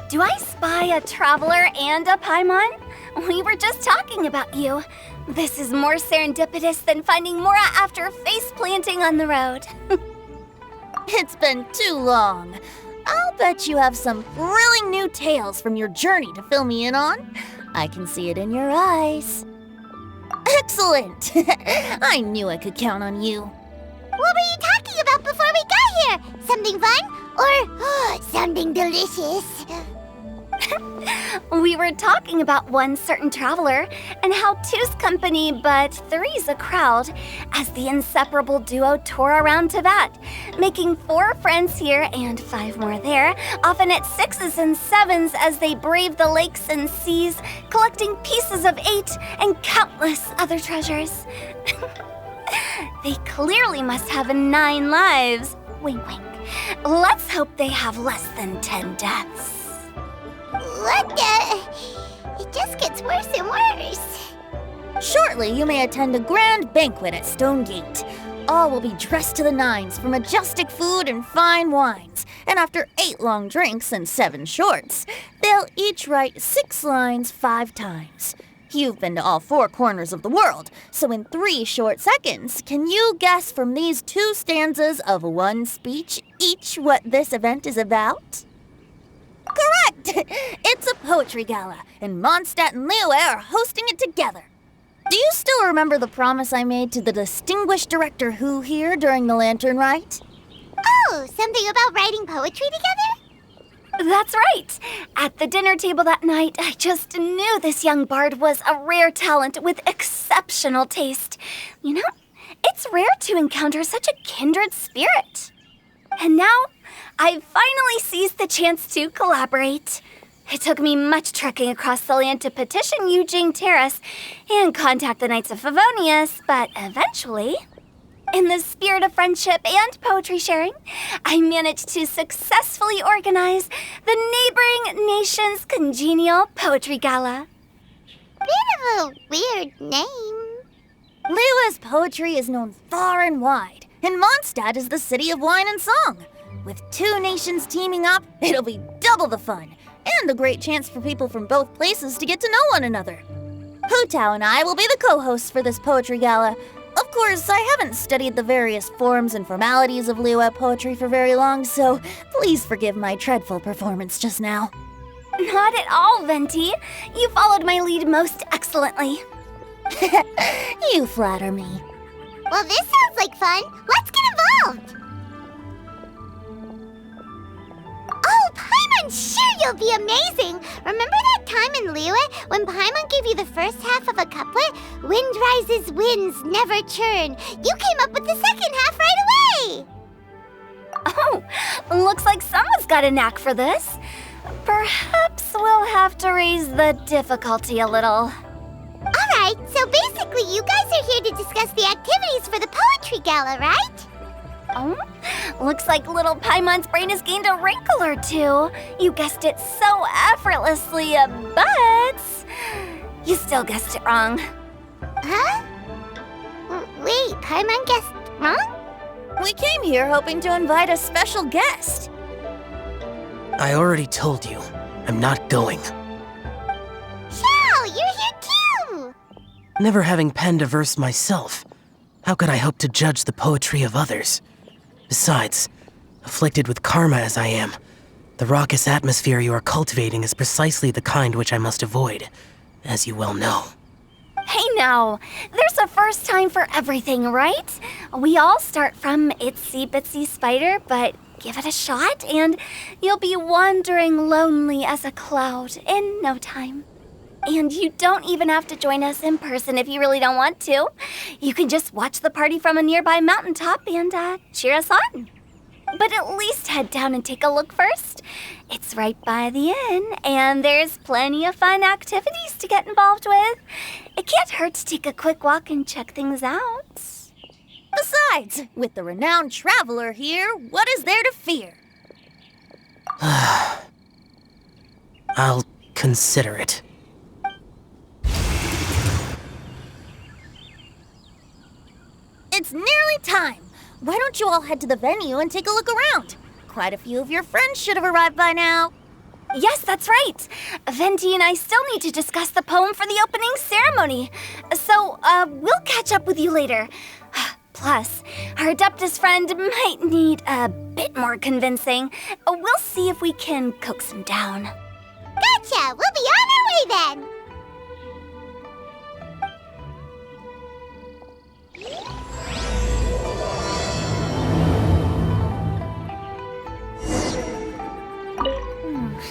Do I spy a traveler and a Paimon? We were just talking about you. This is more serendipitous than finding Mora after face planting on the road. It's been too long. I'll bet you have some thrilling new tales from your journey to fill me in on. I can see it in your eyes. Excellent! I knew I could count on you. What were you talking about before we got here? Something fun? Or something delicious? We were talking about one certain traveler and how two's company but three's a crowd as the inseparable duo tour around Tibet, making 4 friends here and 5 more there, often at 6s and 7s as they brave the lakes and seas, collecting pieces of 8 and countless other treasures. They clearly must have 9 lives. Wink, wink. Let's hope they have less than 10 deaths. What the? It just gets worse and worse. Shortly, you may attend a grand banquet at Stone Gate. All will be dressed to the nines for majestic food and fine wines. And after 8 long drinks and 7 shorts, they'll each write 6 lines 5 times. You've been to all 4 corners of the world, so in 3 short seconds, can you guess from these 2 stanzas of 1 speech each what this event is about? Correct! It's a poetry gala, and Mondstadt and Liyue are hosting it together. Do you still remember the promise I made to the distinguished director Hu here during the lantern rite? Oh, something about writing poetry together? That's right! At the dinner table that night, I just knew this young bard was a rare talent with exceptional taste. You know, it's rare to encounter such a kindred spirit. And now, I've finally seized the chance to collaborate. It took me much trekking across the land to petition Eugene Terrace and contact the Knights of Favonius, but eventually, in the spirit of friendship and poetry sharing, I managed to successfully organize the neighboring nation's congenial poetry gala. Bit of a weird name. Liyue's poetry is known far and wide, and Mondstadt is the city of wine and song. With 2 nations teaming up, it'll be double the fun, and a great chance for people from both places to get to know one another. Hu Tao and I will be the co-hosts for this poetry gala. Of course, I haven't studied the various forms and formalities of Liyue poetry for very long, so please forgive my dreadful performance just now. Not at all, Venti. You followed my lead most excellently. You flatter me. Well, this sounds like fun. Let's get involved. Oh, Paimon, sure you'll be amazing. Remember that time in Liyue when Paimon gave you the first half of a couplet? Wind rises, winds never churn. You came up with the second half right away. Oh, looks like someone's got a knack for this. Perhaps we'll have to raise the difficulty a little. All right, so basically you guys are here to discuss the activities for the poetry gala, right? Oh, looks like little Paimon's brain has gained a wrinkle or 2. You guessed it so effortlessly, but you still guessed it wrong. Huh? Wait, Paimon guessed wrong? We came here hoping to invite a special guest. I already told you, I'm not going. Xiao, you're here too! Never having penned a verse myself, how could I hope to judge the poetry of others? Besides, afflicted with karma as I am, the raucous atmosphere you are cultivating is precisely the kind which I must avoid, as you well know. Hey now, there's a first time for everything, right? We all start from itsy bitsy spider, but give it a shot and you'll be wandering lonely as a cloud in no time. And you don't even have to join us in person if you really don't want to. You can just watch the party from a nearby mountaintop and cheer us on. But at least head down and take a look first. It's right by the inn, and there's plenty of fun activities to get involved with. It can't hurt to take a quick walk and check things out. Besides, with the renowned traveler here, what is there to fear? I'll consider it. It's nearly time. Why don't you all head to the venue and take a look around? Quite a few of your friends should have arrived by now. Yes, that's right. Venti and I still need to discuss the poem for the opening ceremony. So, we'll catch up with you later. Plus, our Adeptus friend might need a bit more convincing. We'll see if we can coax him down. Gotcha! We'll be on our way then!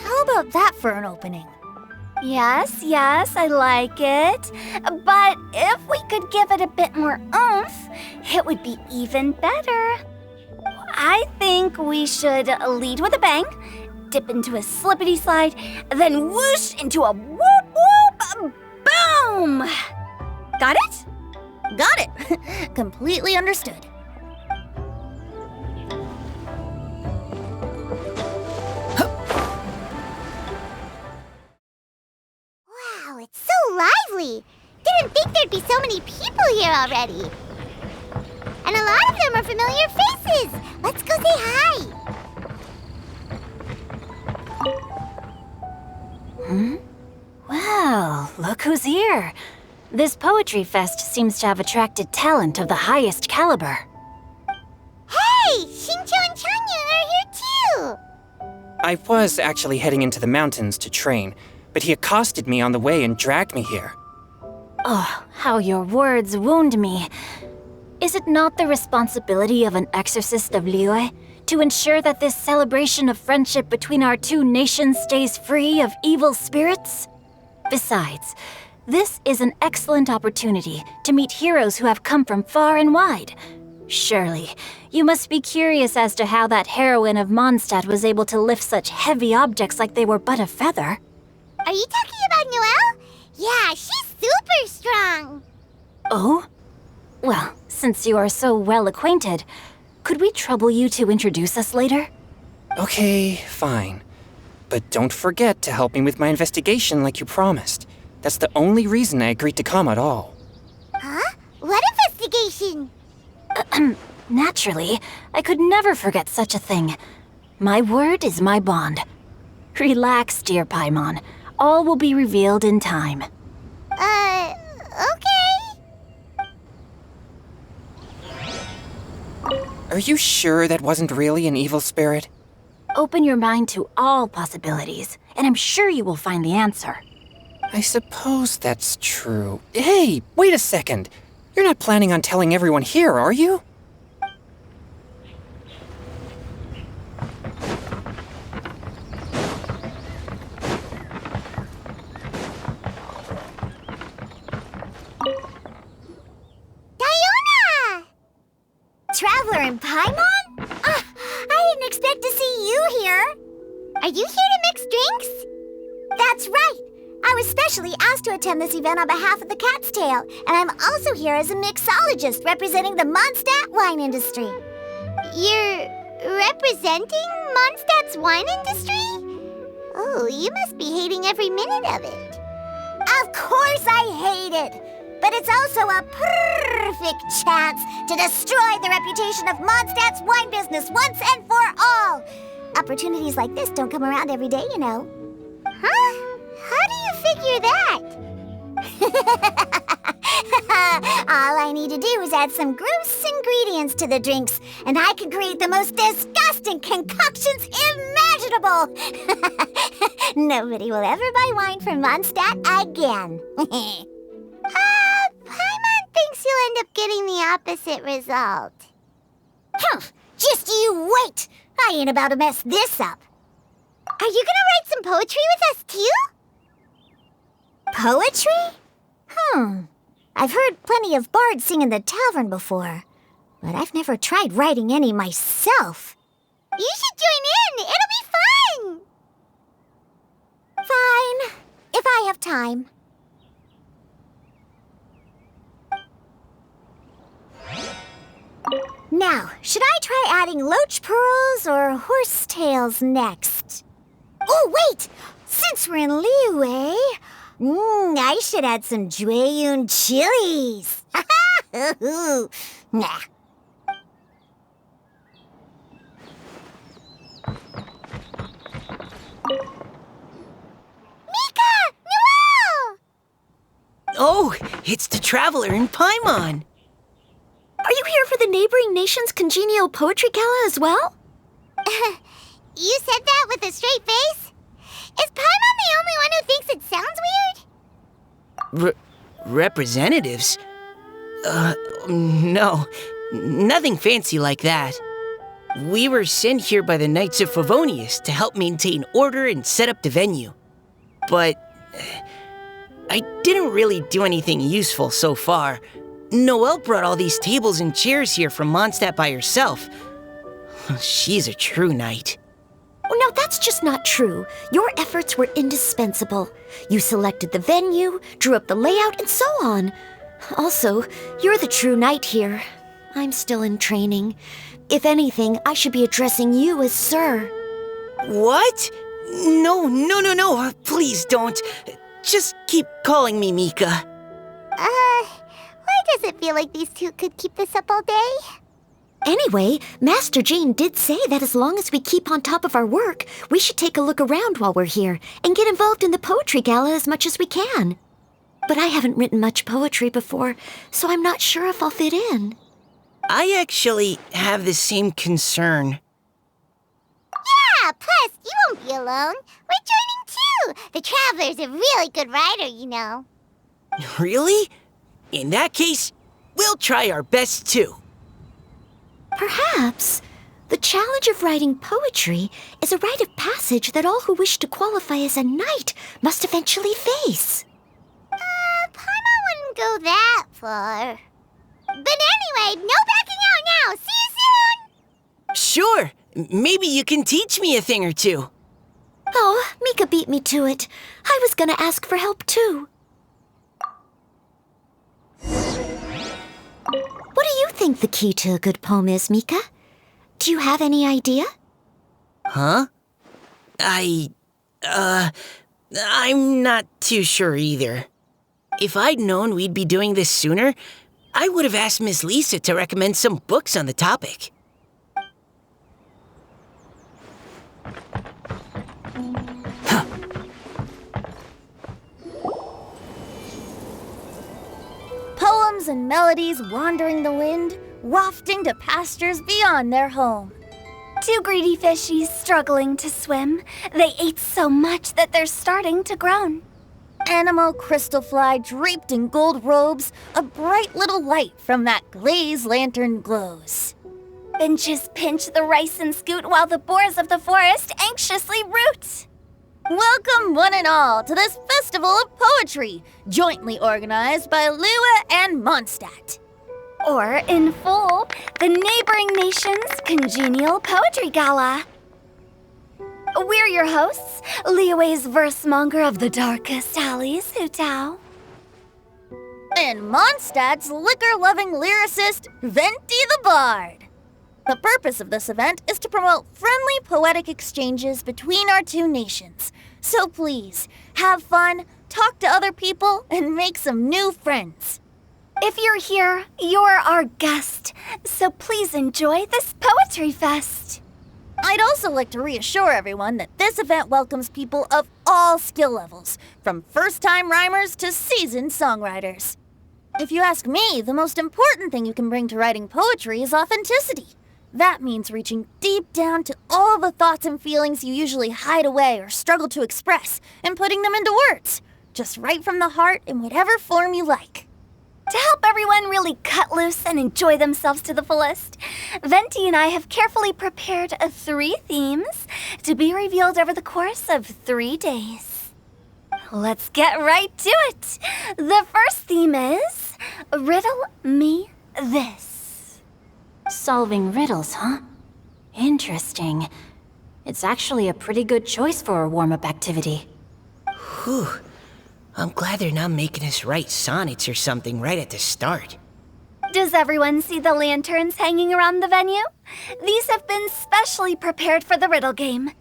How about that for an opening? Yes, I like it. But if we could give it a bit more oomph, it would be even better. I think we should lead with a bang, dip into a slippity slide, then whoosh into a whoop whoop boom! Got it? Got it. Completely understood. Wow, it's so lively! Didn't think there'd be so many people here already. And a lot of them are familiar faces! Let's go say hi! Well, look who's here. This poetry fest seems to have attracted talent of the highest caliber. Hey! Xingqiu and Chanya are here too! I was actually heading into the mountains to train, but he accosted me on the way and dragged me here. Oh, how your words wound me. Is it not the responsibility of an exorcist of Liyue to ensure that this celebration of friendship between our two nations stays free of evil spirits? Besides, this is an excellent opportunity to meet heroes who have come from far and wide. Surely, you must be curious as to how that heroine of Mondstadt was able to lift such heavy objects like they were but a feather. Are you talking about Noelle? Yeah, she's super strong! Oh? Well, since you are so well acquainted, could we trouble you to introduce us later? Okay, fine. But don't forget to help me with my investigation like you promised. That's the only reason I agreed to come at all. Huh? What investigation? Naturally, I could never forget such a thing. My word is my bond. Relax, dear Paimon. All will be revealed in time. Okay. Are you sure that wasn't really an evil spirit? Open your mind to all possibilities, and I'm sure you will find the answer. I suppose that's true. Hey, wait a second. You're not planning on telling everyone here, are you? Diona! Traveler and Paimon? I didn't expect to see you here. Are you here to mix drinks? That's right. I was specially asked to attend this event on behalf of the Cat's Tail, and I'm also here as a mixologist representing the Mondstadt wine industry. You're representing Mondstadt's wine industry? Oh, you must be hating every minute of it. Of course I hate it, but it's also a perfect chance to destroy the reputation of Mondstadt's wine business once and for all. Opportunities like this don't come around every day, you know. Huh? How do you figure that? All I need to do is add some gross ingredients to the drinks, and I can create the most disgusting concoctions imaginable. Nobody will ever buy wine from Mondstadt again. Paimon thinks you'll end up getting the opposite result. Just you wait. I ain't about to mess this up. Are you gonna write some poetry with us too? Poetry? I've heard plenty of bards sing in the tavern before, but I've never tried writing any myself. You should join in! It'll be fun! Fine, if I have time. Now, should I try adding loach pearls or horse tails next? Oh, wait! Since we're in Liyue, I should add some Jueyun chilies. Nah. Oh, it's the Traveler in Paimon. Are you here for the neighboring nation's congenial poetry gala as well? You said that with a straight face? Is Paimon the only one who thinks it sounds weird? Representatives? No. Nothing fancy like that. We were sent here by the Knights of Favonius to help maintain order and set up the venue. But I didn't really do anything useful so far. Noelle brought all these tables and chairs here from Mondstadt by herself. She's a true knight. Oh, no, that's just not true. Your efforts were indispensable. You selected the venue, drew up the layout, and so on. Also, you're the true knight here. I'm still in training. If anything, I should be addressing you as Sir. What? No. Please don't. Just keep calling me Mika. Why does it feel like these two could keep this up all day? Anyway, Master Jean did say that as long as we keep on top of our work, we should take a look around while we're here and get involved in the poetry gala as much as we can. But I haven't written much poetry before, so I'm not sure if I'll fit in. I actually have the same concern. Yeah, plus, you won't be alone. We're joining too. The Traveler's a really good writer, you know. Really? In that case, we'll try our best too. Perhaps the challenge of writing poetry is a rite of passage that all who wish to qualify as a knight must eventually face. Paimon wouldn't go that far. But anyway, no backing out now. See you soon! Sure, maybe you can teach me a thing or two. Oh, Mika beat me to it. I was gonna ask for help too. What do you think the key to a good poem is, Mika? Do you have any idea? Huh? I'm not too sure either. If I'd known we'd be doing this sooner, I would have asked Miss Lisa to recommend some books on the topic. Poems and melodies wandering the wind, wafting to pastures beyond their home. Two greedy fishies struggling to swim. They ate so much that they're starting to groan. Animal crystal fly draped in gold robes, a bright little light from that glazed lantern glows. Benches pinch the rice and scoot while the boars of the forest anxiously root. Welcome one and all to this festival of poetry, jointly organized by Lua and Mondstadt. Or, in full, the neighboring nation's congenial poetry gala. We're your hosts, Liyue's versemonger of the darkest alleys, Hutao. And Mondstadt's liquor-loving lyricist, Venti the Bard. The purpose of this event is to promote friendly poetic exchanges between our two nations. So please, have fun, talk to other people, and make some new friends. If you're here, you're our guest, so please enjoy this poetry fest. I'd also like to reassure everyone that this event welcomes people of all skill levels, from first-time rhymers to seasoned songwriters. If you ask me, the most important thing you can bring to writing poetry is authenticity. That means reaching deep down to all the thoughts and feelings you usually hide away or struggle to express and putting them into words, just right from the heart in whatever form you like. To help everyone really cut loose and enjoy themselves to the fullest, Venti and I have carefully prepared 3 themes to be revealed over the course of 3 days. Let's get right to it. The first theme is Riddle Me This. Solving riddles, huh? Interesting. It's actually a pretty good choice for a warm-up activity. Whew. I'm glad they're not making us write sonnets or something right at the start. Does everyone see the lanterns hanging around the venue? These have been specially prepared for the riddle game.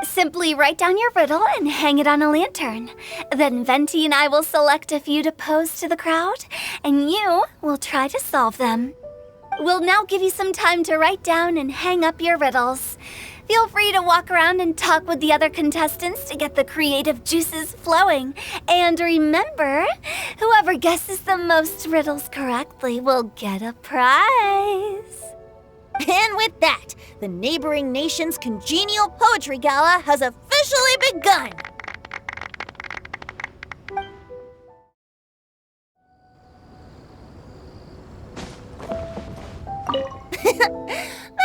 Simply write down your riddle and hang it on a lantern. Then Venti and I will select a few to pose to the crowd, and you will try to solve them. We'll now give you some time to write down and hang up your riddles. Feel free to walk around and talk with the other contestants to get the creative juices flowing. And remember, whoever guesses the most riddles correctly will get a prize. And with that, the neighboring nation's congenial poetry gala has officially begun.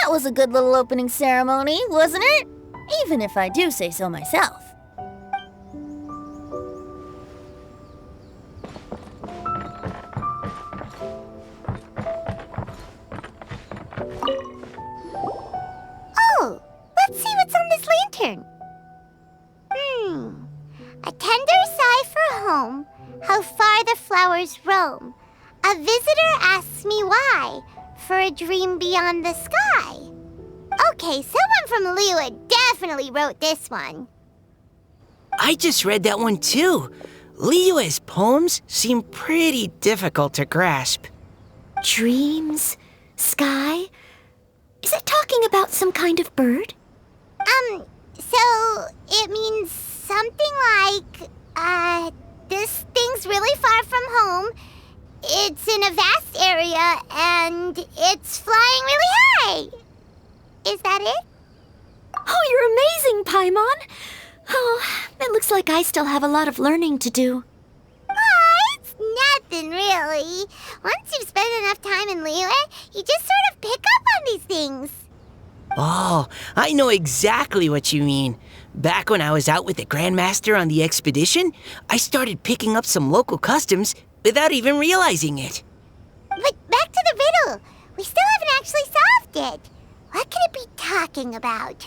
That was a good little opening ceremony, wasn't it? Even if I do say so myself. Oh, let's see what's on this lantern. A tender sigh for home, how far the flowers roam. A visitor asks me why, for a dream beyond the sky. Okay, someone from Liyue definitely wrote this one. I just read that one too. Liyue's poems seem pretty difficult to grasp. Dreams? Sky? Is it talking about some kind of bird? So it means something like, this thing's really far from home. It's in a vast area, and it's flying really high. Is that it? Oh, you're amazing, Paimon! Oh, it looks like I still have a lot of learning to do. Oh, it's nothing really. Once you've spent enough time in Liyue, you just sort of pick up on these things. Oh, I know exactly what you mean. Back when I was out with the Grandmaster on the expedition, I started picking up some local customs without even realizing it. But back to the riddle. We still haven't actually solved it. What could it be talking about?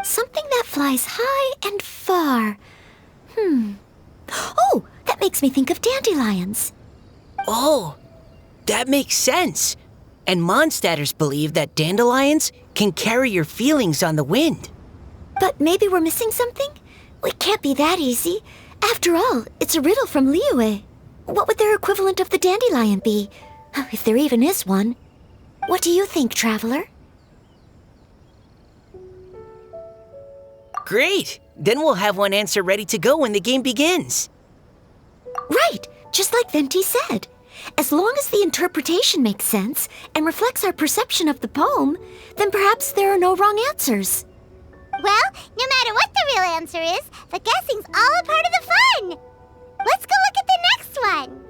Something that flies high and far. Oh, that makes me think of dandelions. Oh, that makes sense. And Mondstadters believe that dandelions can carry your feelings on the wind. But maybe we're missing something? It can't be that easy. After all, it's a riddle from Liyue. What would their equivalent of the dandelion be? If there even is one. What do you think, Traveler? Great! Then we'll have one answer ready to go when the game begins. Right, just like Venti said. As long as the interpretation makes sense and reflects our perception of the poem, then perhaps there are no wrong answers. Well, no matter what the real answer is, the guessing's all a part of the fun. Let's go look at the next one.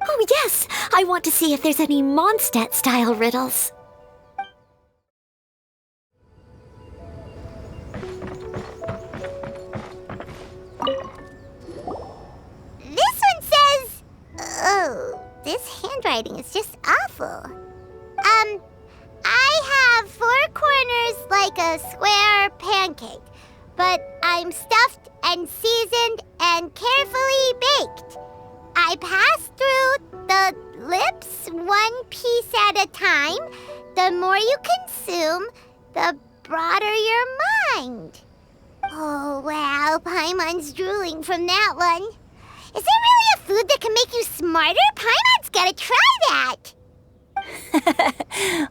Oh yes, I want to see if there's any Mondstadt-style riddles. This one says... Oh, this handwriting is just awful. I have 4 corners like a square pancake, but I'm stuffed and seasoned and carefully baked. I pass through the lips 1 piece at a time. The more you consume, the broader your mind. Oh, wow, Paimon's drooling from that one. Is there really a food that can make you smarter? Paimon's gotta try that!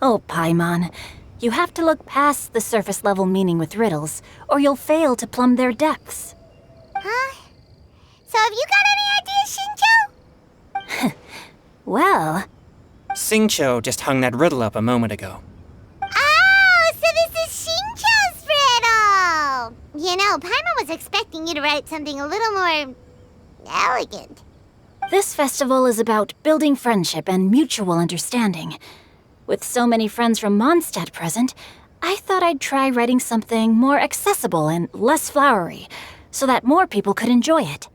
Oh, Paimon, you have to look past the surface-level meaning with riddles, or you'll fail to plumb their depths. Huh? So have you got any ideas, Shinjo? Well, Xingqiu just hung that riddle up a moment ago. Oh, so this is Shinjo's riddle! You know, Paimon was expecting you to write something a little more... elegant. this festival is about building friendship and mutual understanding. With so many friends from Mondstadt present, I thought I'd try writing something more accessible and less flowery, so that more people could enjoy it.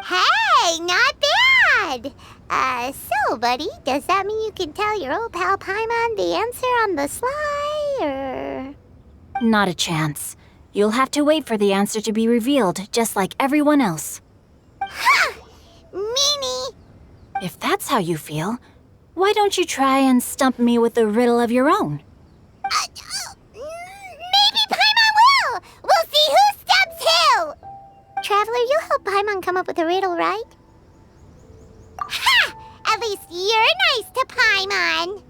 Hey, not bad! So, buddy, does that mean you can tell your old pal Paimon the answer on the sly, or...? Not a chance. You'll have to wait for the answer to be revealed, just like everyone else. Ha! Meanie! If that's how you feel, why don't you try and stump me with a riddle of your own? Maybe Paimon will! We'll see who stumps who! Traveler, you'll help Paimon come up with a riddle, right? Ha! At least you're nice to Paimon!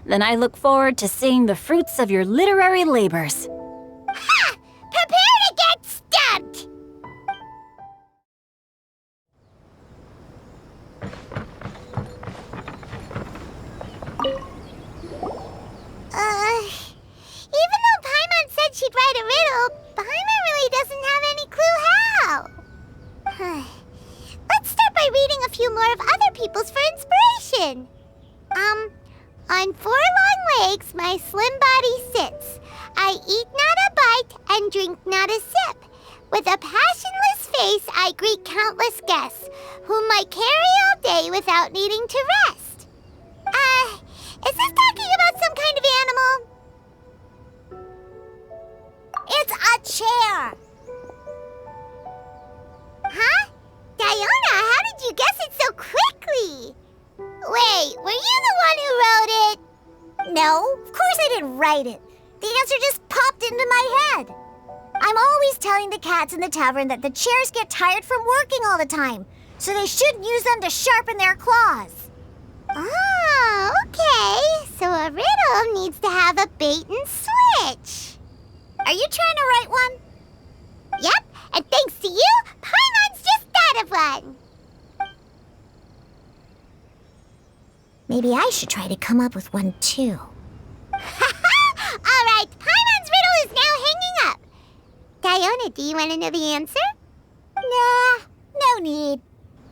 Then I look forward to seeing the fruits of your literary labors. Ha! Prepare to get stumped! Even though Paimon said she'd write a riddle, Paimon really doesn't have any clue how. Let's start by reading a few more of other people's for inspiration. On 4 long legs, my slim body sits. I eat not a bite and drink not a sip. With a passionless face, I greet countless guests, whom I carry all day without needing to rest. Is this talking about some kind of animal? It's a chair. Huh? Diona, how did you guess it so quickly? Wait, were you the one who wrote it? No, of course I didn't write it. The answer just popped into my head. I'm always telling the cats in the tavern that the chairs get tired from working all the time, so they shouldn't use them to sharpen their claws. Oh, okay. So a riddle needs to have a bait and switch. Are you trying to write one? Yep, and thanks to you, Paimon's just thought of one. Maybe I should try to come up with one too. All right, Paimon's riddle is now hanging up. Diona, do you want to know the answer? Nah, no need.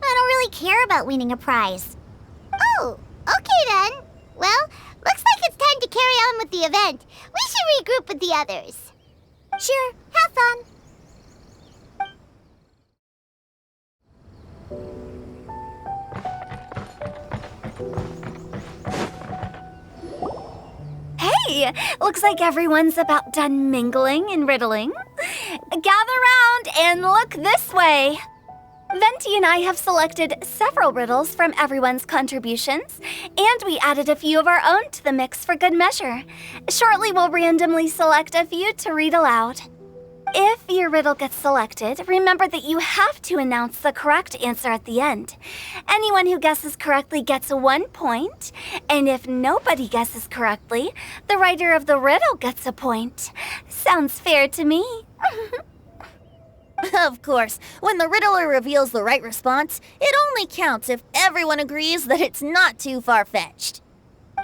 I don't really care about winning a prize. Oh, okay then. Well, looks like it's time to carry on with the event. We should regroup with the others. Sure, have fun. Hey, looks like everyone's about done mingling and riddling. Gather round and look this way. Venti and I have selected several riddles from everyone's contributions, and we added a few of our own to the mix for good measure. Shortly, we'll randomly select a few to read aloud. If your riddle gets selected, remember that you have to announce the correct answer at the end. Anyone who guesses correctly gets 1 point, and if nobody guesses correctly, the writer of the riddle gets a point. Sounds fair to me. Of course, when the riddler reveals the right response, it only counts if everyone agrees that it's not too far-fetched.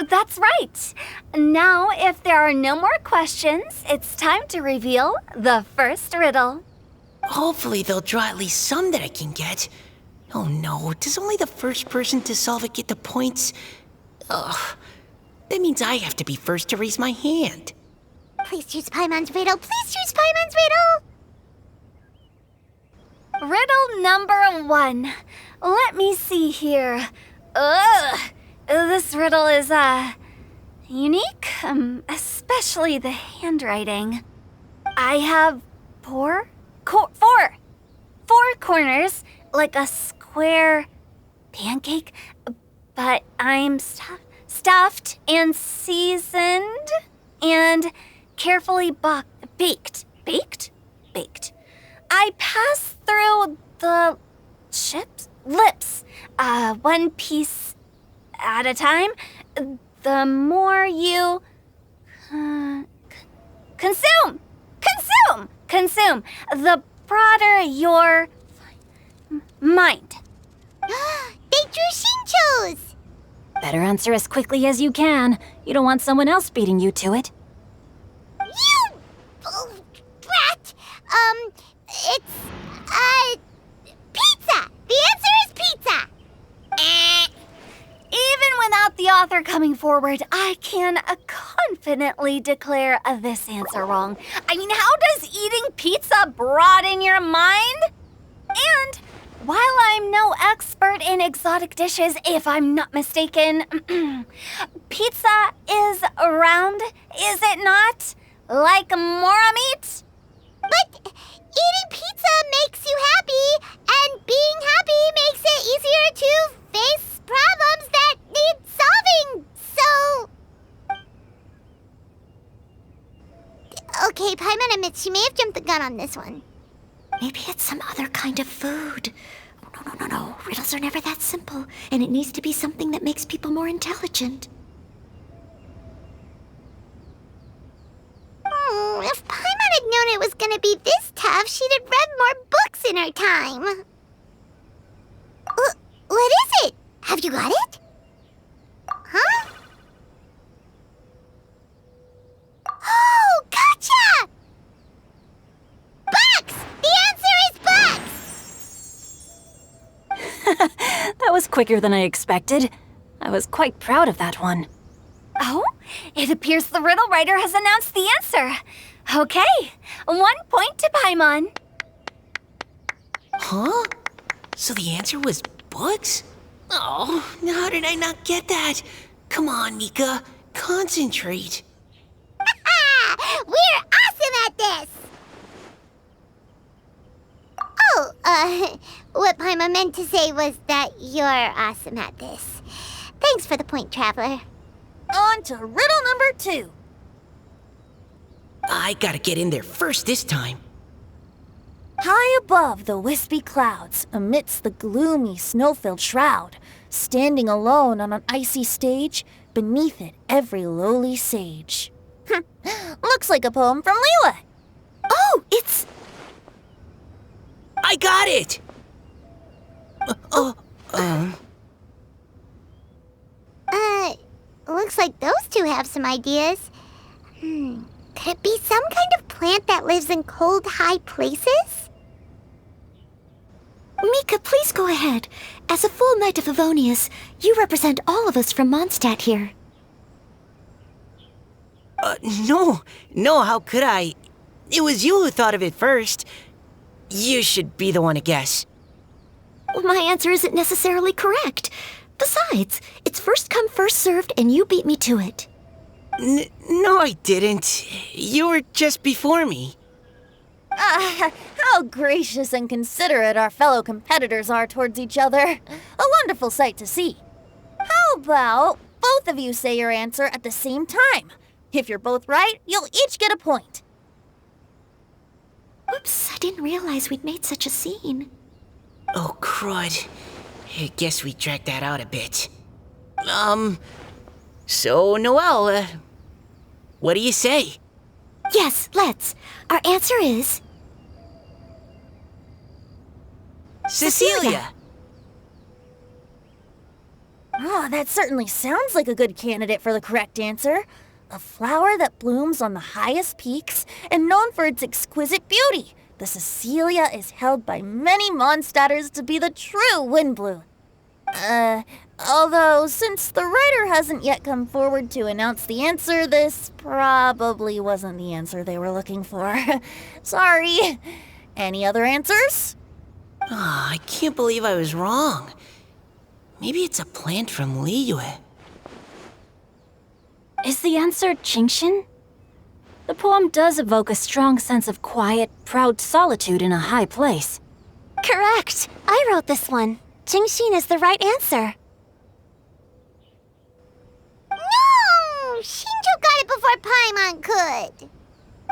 That's right. Now, if there are no more questions, it's time to reveal the first riddle. Hopefully they'll draw at least some that I can get. Oh no, does only the first person to solve it get the points? Ugh, that means I have to be first to raise my hand. Please choose Paimon's riddle. Please choose Paimon's riddle. Riddle number 1. Let me see here. This riddle is, unique, especially the handwriting. I have four corners, like a square pancake, but I'm stuffed and seasoned and carefully baked. Baked. I pass through the lips, 1 piece at a time. The more you consume, the broader your mind. They drew Shinchos! Better answer as quickly as you can. You don't want someone else beating you to it. You brat! It's, pizza! The answer is pizza! Even without the author coming forward, I can confidently declare this answer wrong. I mean, how does eating pizza broaden your mind? And while I'm no expert in exotic dishes, if I'm not mistaken, pizza is round, is it not? Like mora meat? But eating pizza makes you happy, and being happy makes it easier to face problems that need solving, so... Okay, Paimon admits she may have jumped the gun on this one. Maybe it's some other kind of food. No. Riddles are never that simple, and it needs to be something that makes people more intelligent. If Paimon had known it was gonna be this tough, she'd have read more books in her time. What is it? Have you got it? Huh? Oh, gotcha! Bucks! The answer is bucks! That was quicker than I expected. I was quite proud of that one. Oh, it appears the riddle writer has announced the answer. Okay, 1 point to Paimon. Huh? So the answer was books? Oh, how did I not get that? Come on, Mika. Concentrate. We're awesome at this! Oh, what Paimon meant to say was that you're awesome at this. Thanks for the point, Traveler. On to riddle number 2. I gotta get in there first this time. High above the wispy clouds, amidst the gloomy snow-filled shroud, standing alone on an icy stage, beneath it every lowly sage. Looks like a poem from Liyue. Oh, it's... I got it! Looks like those two have some ideas. Could it be some kind of plant that lives in cold, high places? Mika, please go ahead. As a full Knight of Favonius, you represent all of us from Mondstadt here. No, how could I? It was you who thought of it first. You should be the one to guess. Well, my answer isn't necessarily correct. Besides, it's first come, first served, and you beat me to it. No, I didn't. You were just before me. How gracious and considerate our fellow competitors are towards each other. A wonderful sight to see. How about both of you say your answer at the same time? If you're both right, you'll each get a point. Oops, I didn't realize we'd made such a scene. Oh, crud. I guess we dragged that out a bit. So, Noelle, what do you say? Yes, let's. Our answer is... Cecilia! Oh, that certainly sounds like a good candidate for the correct answer. A flower that blooms on the highest peaks and known for its exquisite beauty. The Cecilia is held by many Mondstadters to be the true Windbloom. Although, since the writer hasn't yet come forward to announce the answer, this probably wasn't the answer they were looking for. Sorry. Any other answers? Oh, I can't believe I was wrong. Maybe it's a plant from Liyue. Is the answer Genshin? The poem does evoke a strong sense of quiet, proud solitude in a high place. Correct! I wrote this one. Genshin is the right answer. No! Shinjo got it before Paimon could.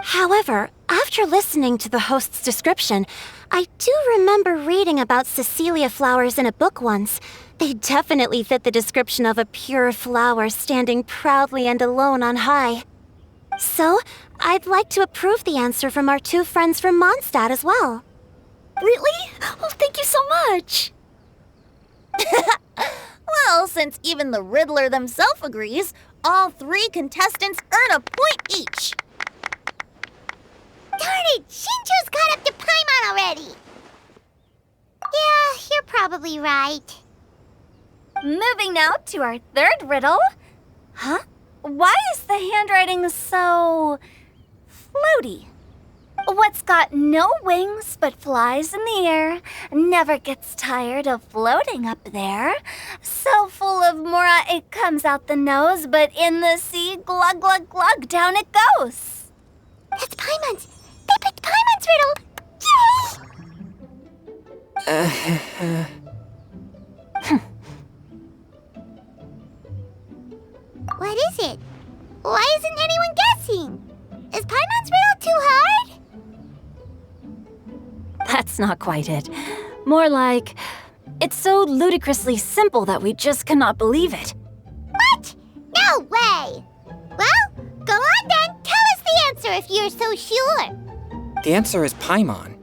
However, after listening to the host's description, I do remember reading about Cecilia flowers in a book once. They definitely fit the description of a pure flower standing proudly and alone on high. So, I'd like to approve the answer from our two friends from Mondstadt as well. Really? Oh, thank you so much! Well, since even the Riddler themselves agrees, all 3 contestants earn a point each. Darn it! Shinjo's caught up to Paimon already! Yeah, you're probably right. Moving now to our third riddle. Huh? Why is the handwriting so... floaty? What's got no wings but flies in the air, never gets tired of floating up there. So full of mora it comes out the nose, but in the sea, glug glug glug, down it goes. That's Paimon's! They picked Paimon's riddle! Yay! What is it? Why isn't anyone guessing? Is Paimon's riddle too hard? That's not quite it. More like, it's so ludicrously simple that we just cannot believe it. What? No way! Well, go on then, tell us the answer if you're so sure. The answer is Paimon.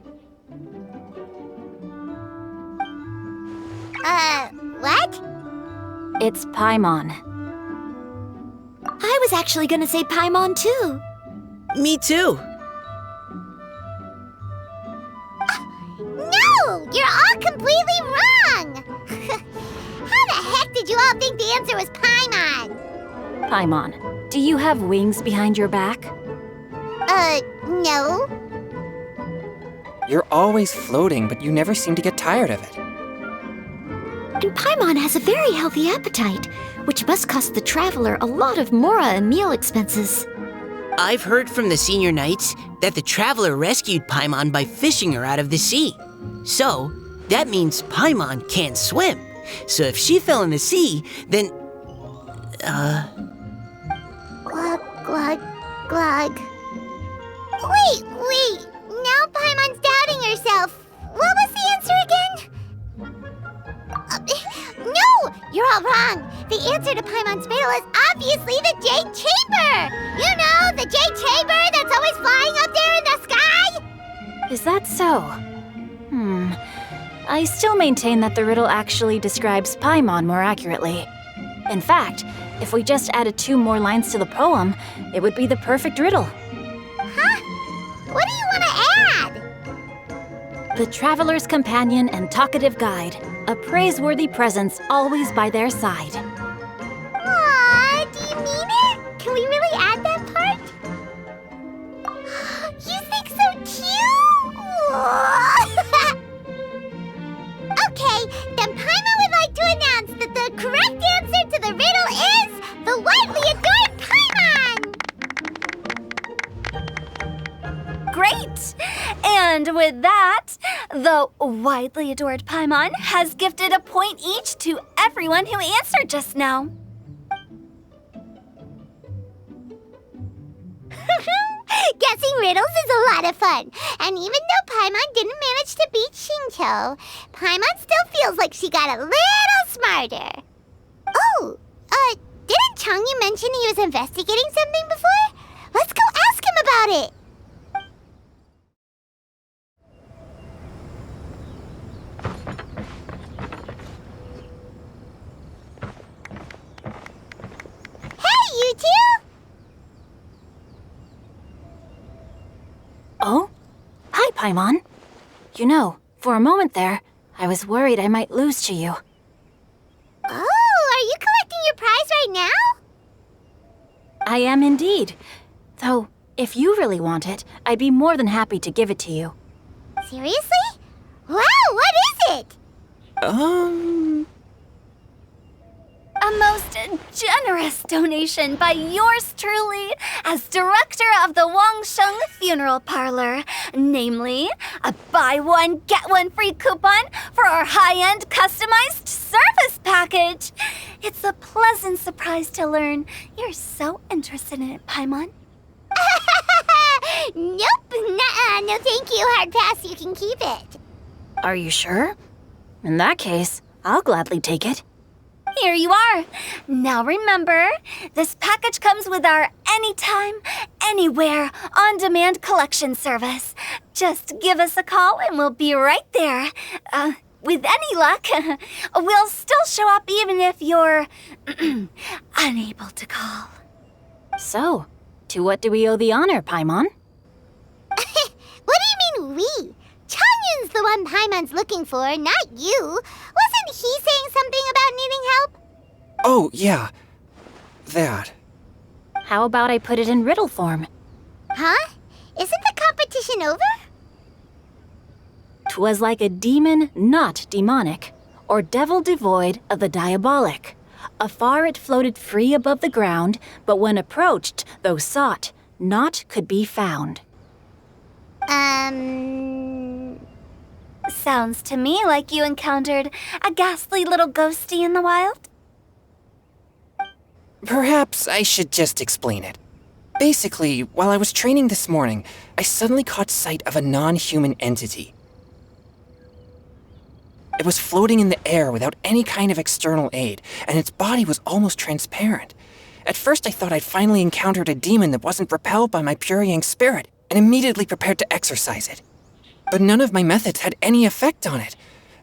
What? It's Paimon. I was actually gonna say Paimon too. Me too. No! You're all completely wrong! How the heck did you all think the answer was Paimon? Paimon, do you have wings behind your back? No. You're always floating, but you never seem to get tired of it. And Paimon has a very healthy appetite, which must cost the traveler a lot of mora and meal expenses. I've heard from the senior knights that the traveler rescued Paimon by fishing her out of the sea. So, that means Paimon can't swim. So if she fell in the sea, then... Glug, glug, glug. Wait. Now Paimon's doubting herself. What was the answer again? No! You're all wrong. The answer to Paimon's riddle is obviously the Jade Chamber! You know, the Jade Chamber that's always flying up there in the sky? Is that so? I still maintain that the riddle actually describes Paimon more accurately. In fact, if we just added 2 more lines to the poem, it would be the perfect riddle. Huh? What do you want to add? The traveler's companion and talkative guide, a praiseworthy presence always by their side. Aw, do you mean it? Can we really add that part? You think so cute? Okay, then Paimon would like to announce that the correct answer to the riddle is the widely adored Paimon! Great! And with that, the widely adored Paimon has gifted a point each to everyone who answered just now. Guessing riddles is a lot of fun. And even though Paimon didn't manage to beat Shinto, Paimon still feels like she got a little smarter. Oh, didn't Changyu mention he was investigating something before? Let's go ask him about it. Hey, you two! Oh? Hi, Paimon. You know, for a moment there, I was worried I might lose to you. Oh, are you collecting your prize right now? I am indeed. Though, if you really want it, I'd be more than happy to give it to you. Seriously? Wow, what is it? A most generous donation by yours truly as director of the Wangsheng Funeral Parlor. Namely, a buy one, get one free coupon for our high-end customized service package. It's a pleasant surprise to learn you're so interested in it, Paimon. Nope, nuh-uh, no thank you, hard pass, you can keep it. Are you sure? In that case, I'll gladly take it. Here you are. Now remember, this package comes with our anytime, anywhere, on-demand collection service. Just give us a call and we'll be right there. With any luck, we'll still show up even if you're unable to call. So, to what do we owe the honor, Paimon? What do you mean we? Changyun's the one Paimon's looking for, not you. Wasn't he saying something about needing help? Oh, yeah. That. How about I put it in riddle form? Huh? Isn't the competition over? 'Twas like a demon not demonic, or devil devoid of the diabolic. Afar it floated free above the ground, but when approached, though sought, naught could be found. Sounds to me like you encountered a ghastly little ghostie in the wild. Perhaps I should just explain it. Basically, while I was training this morning, I suddenly caught sight of a non-human entity. It was floating in the air without any kind of external aid, and its body was almost transparent. At first I thought I'd finally encountered a demon that wasn't repelled by my pure yang spirit, and immediately prepared to exorcise it. But none of my methods had any effect on it,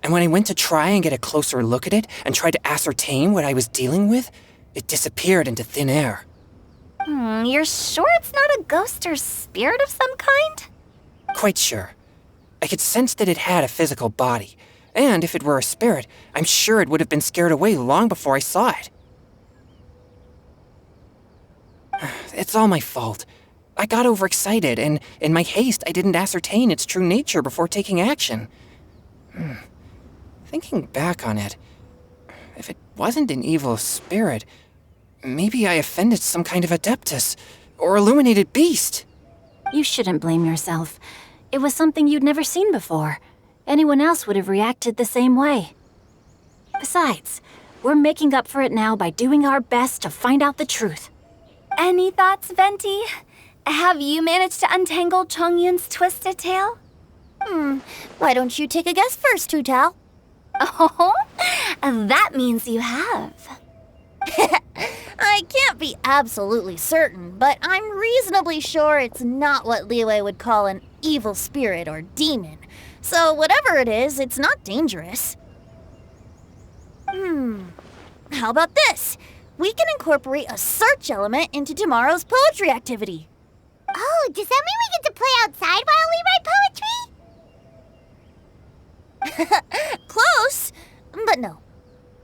and when I went to try and get a closer look at it and tried to ascertain what I was dealing with, it disappeared into thin air. You're sure it's not a ghost or spirit of some kind? Quite sure. I could sense that it had a physical body, and if it were a spirit, I'm sure it would have been scared away long before I saw it. It's all my fault. I got overexcited, and in my haste, I didn't ascertain its true nature before taking action. Thinking back on it, if it wasn't an evil spirit, maybe I offended some kind of adeptus or illuminated beast. You shouldn't blame yourself. It was something you'd never seen before. Anyone else would have reacted the same way. Besides, we're making up for it now by doing our best to find out the truth. Any thoughts, Venti? Have you managed to untangle Chongyun's twisted tail? Why don't you take a guess first, Tutal? Oh, that means you have. I can't be absolutely certain, but I'm reasonably sure it's not what Liyue would call an evil spirit or demon. So whatever it is, it's not dangerous. How about this? We can incorporate a search element into tomorrow's poetry activity. Oh, does that mean we get to play outside while we write poetry? Close, but no.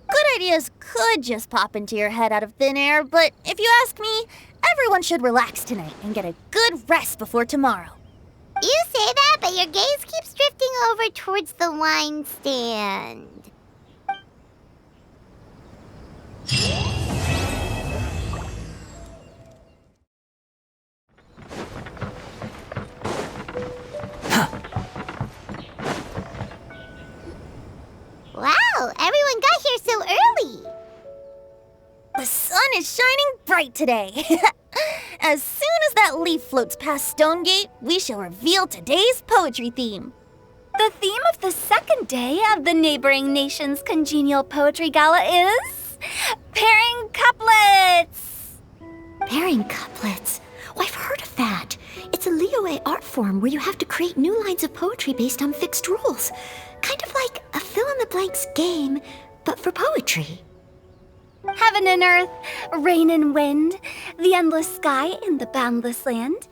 Good ideas could just pop into your head out of thin air, but if you ask me, everyone should relax tonight and get a good rest before tomorrow. You say that, but your gaze keeps drifting over towards the wine stand. Wow, everyone got here so early. The sun is shining bright today. As soon as that leaf floats past Stonegate, we shall reveal today's poetry theme. The theme of the second day of the neighboring nation's congenial poetry gala is pairing couplets. Pairing couplets? Oh, I've heard of that. It's a Liyue art form where you have to create new lines of poetry based on fixed rules. Kind of like a fill-in-the-blanks game, but for poetry. Heaven and earth, rain and wind, the endless sky and the boundless land,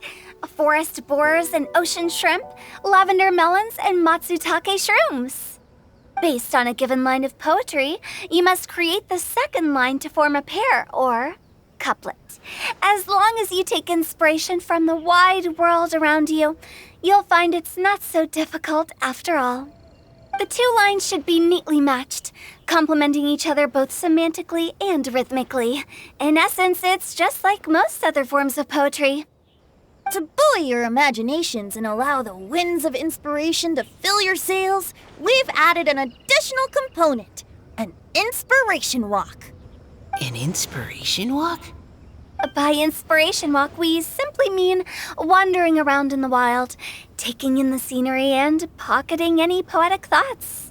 forest boars and ocean shrimp, lavender melons and matsutake shrooms. Based on a given line of poetry, you must create the second line to form a pair, or couplet. As long as you take inspiration from the wide world around you, you'll find it's not so difficult after all. The two lines should be neatly matched, complementing each other both semantically and rhythmically. In essence, it's just like most other forms of poetry. To buoy your imaginations and allow the winds of inspiration to fill your sails, we've added an additional component, an inspiration walk. An inspiration walk? By inspiration walk, we simply mean wandering around in the wild, taking in the scenery and pocketing any poetic thoughts.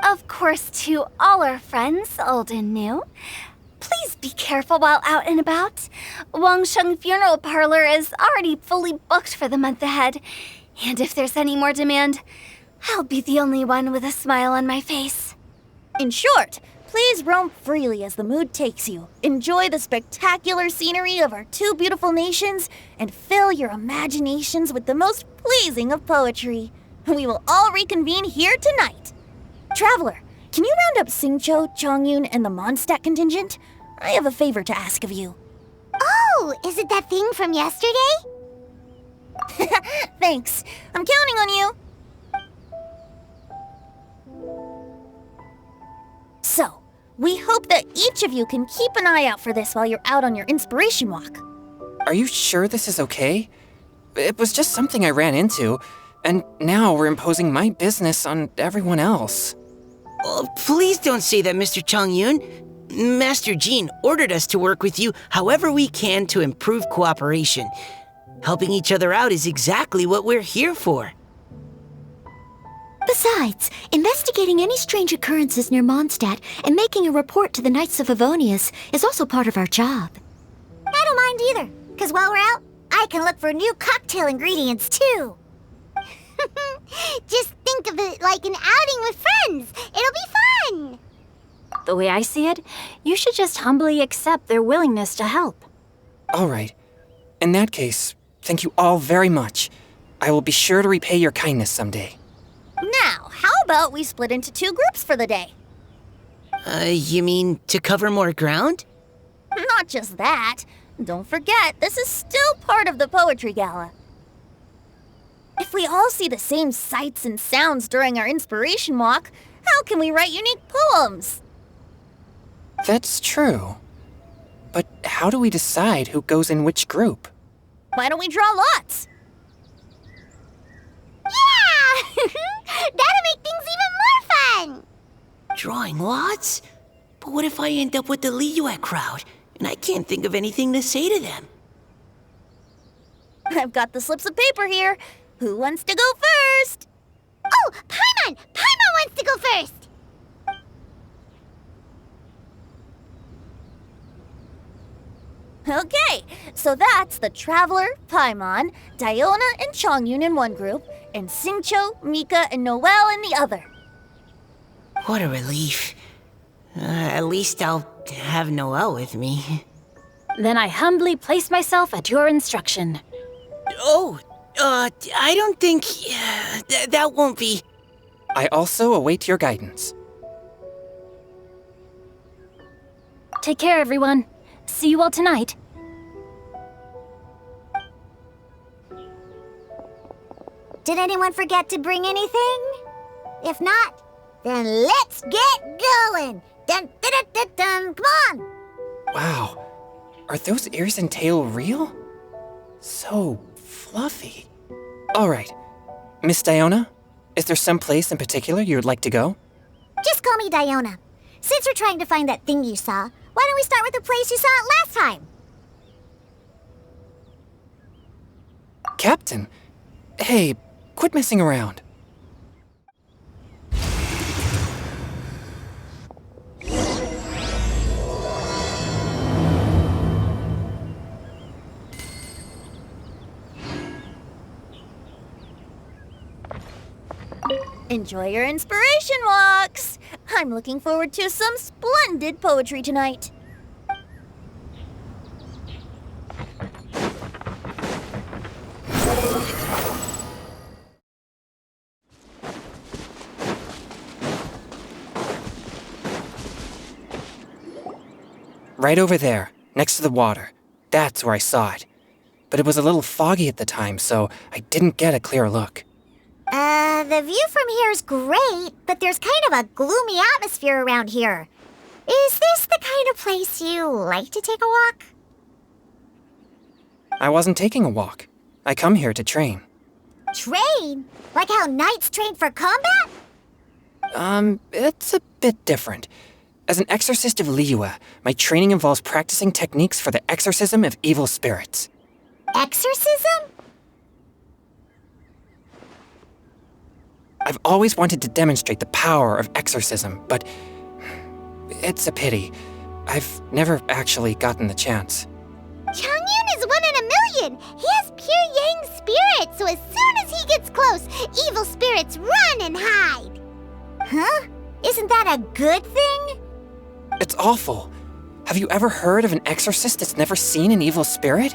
Of course, to all our friends, old and new, please be careful while out and about. Wangsheng Funeral Parlor is already fully booked for the month ahead, and if there's any more demand, I'll be the only one with a smile on my face. In short, please roam freely as the mood takes you. Enjoy the spectacular scenery of our two beautiful nations and fill your imaginations with the most pleasing of poetry. We will all reconvene here tonight. Traveler, can you round up Xingqiu, Chongyun, and the Mondstadt contingent? I have a favor to ask of you. Oh, is it that thing from yesterday? Thanks. I'm counting on you. So, we hope that each of you can keep an eye out for this while you're out on your inspiration walk. Are you sure this is okay? It was just something I ran into, and now we're imposing my business on everyone else. Oh, please don't say that, Mr. Chongyun. Master Jean ordered us to work with you however we can to improve cooperation. Helping each other out is exactly what we're here for. Besides, investigating any strange occurrences near Mondstadt and making a report to the Knights of Favonius is also part of our job. mind either, because while we're out, I can look for new cocktail ingredients too. Just think of it like an outing with friends. It'll be fun. The way I see it, you should just humbly accept their willingness to help. All right. In that case, thank you all very much. I will be sure to repay your kindness someday. Now, how about we split into 2 groups for the day? You mean to cover more ground? Not just that. Don't forget, this is still part of the Poetry Gala. If we all see the same sights and sounds during our inspiration walk, how can we write unique poems? That's true. But how do we decide who goes in which group? Why don't we draw lots? Yeah! That'll make things even more fun. Drawing lots? But what if I end up with the Liyue crowd, and I can't think of anything to say to them? I've got the slips of paper here. Who wants to go first? Oh, Paimon! Paimon wants to go first. Okay, so that's the Traveler, Paimon, Diona, and Chongyun in one group, and Xingqiu, Mika, and Noelle in the other. What a relief. At least I'll have Noelle with me. Then I humbly place myself at your instruction. Oh, I don't think... that won't be... I also await your guidance. Take care, everyone. See you all tonight. Did anyone forget to bring anything? If not, then let's get going. Dun, dun, dun, dun, dun. Come on. Wow. Are those ears and tail real? So fluffy. All right. Miss Diona, is there some place in particular you would like to go? Just call me Diona. Since we're trying to find that thing you saw, why don't we start with the place you saw it last time? Captain, hey, quit messing around. Enjoy your inspiration walks! I'm looking forward to some splendid poetry tonight. Right over there, next to the water. That's where I saw it. But it was a little foggy at the time, so I didn't get a clear look. The view from here is great, but there's kind of a gloomy atmosphere around here. Is this the kind of place you like to take a walk? I wasn't taking a walk. I come here to train. Train? Like how knights train for combat? It's a bit different. As an exorcist of Liyue, my training involves practicing techniques for the exorcism of evil spirits. Exorcism? I've always wanted to demonstrate the power of exorcism, but it's a pity. I've never actually gotten the chance. Chongyun is 1 in a million. He has pure yang spirit, so as soon as he gets close, evil spirits run and hide. Huh? Isn't that a good thing? It's awful. Have you ever heard of an exorcist that's never seen an evil spirit?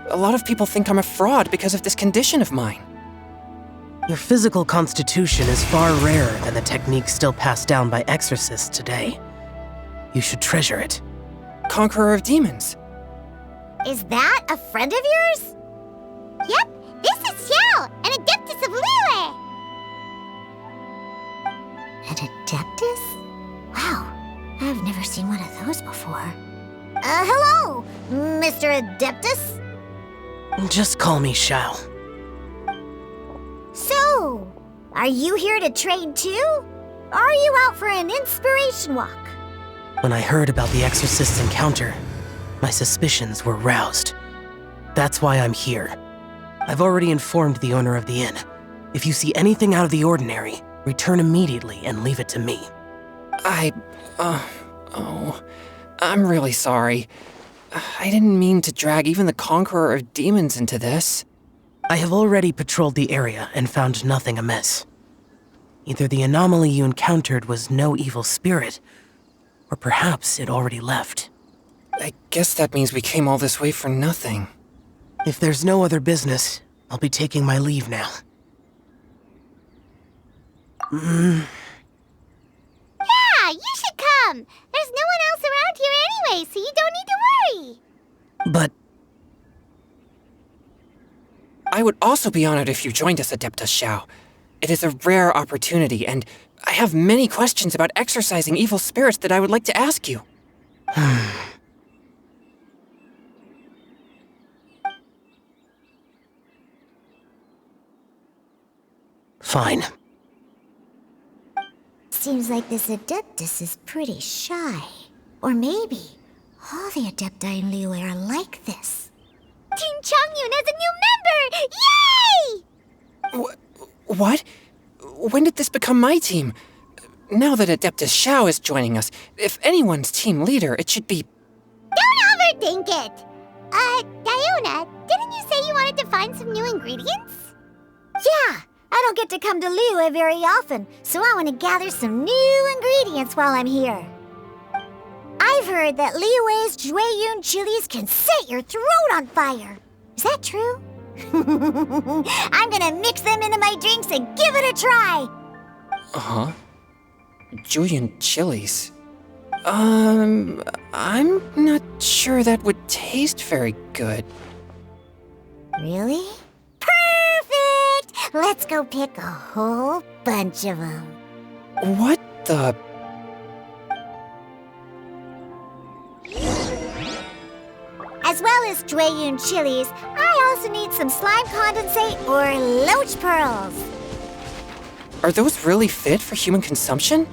A lot of people think I'm a fraud because of this condition of mine. Your physical constitution is far rarer than the techniques still passed down by exorcists today. You should treasure it. Conqueror of demons. Is that a friend of yours? Yep, this is Xiao, an adeptus of Liyue. An adeptus? Wow, I've never seen one of those before. Hello, Mr. Adeptus? Just call me Shao. So, are you here to train too? Or are you out for an inspiration walk? When I heard about the exorcist's encounter, my suspicions were roused. That's why I'm here. I've already informed the owner of the inn. If you see anything out of the ordinary, return immediately and leave it to me. I'm really sorry. I didn't mean to drag even the Conqueror of Demons into this. I have already patrolled the area and found nothing amiss. Either the anomaly you encountered was no evil spirit, or perhaps it already left. I guess that means we came all this way for nothing. If there's no other business, I'll be taking my leave now. Yeah, you should come. There's no one else around here anyway, so you don't need to worry. But I would also be honored if you joined us, Adeptus Xiao. It is a rare opportunity, and I have many questions about exorcising evil spirits that I would like to ask you. fine. Seems like this Adeptus is pretty shy. Or maybe all the Adepti in Liyue are like this. Team Changyun has a new member! Yay! What? When did this become my team? Now that Adeptus Xiao is joining us, if anyone's team leader, it should be... Don't overthink it! Diona, didn't you say you wanted to find some new ingredients? Yeah, I don't get to come to Liyue very often, so I want to gather some new ingredients while I'm here. I've heard that Liyue's Jueyun chilies can set your throat on fire. Is that true? I'm gonna mix them into my drinks and give it a try. Uh-huh. Julian chilies. I'm not sure that would taste very good. Really? Perfect! Let's go pick a whole bunch of them. What the... As well as Jueyun chilies, I also need some slime condensate or loach pearls. Are those really fit for human consumption?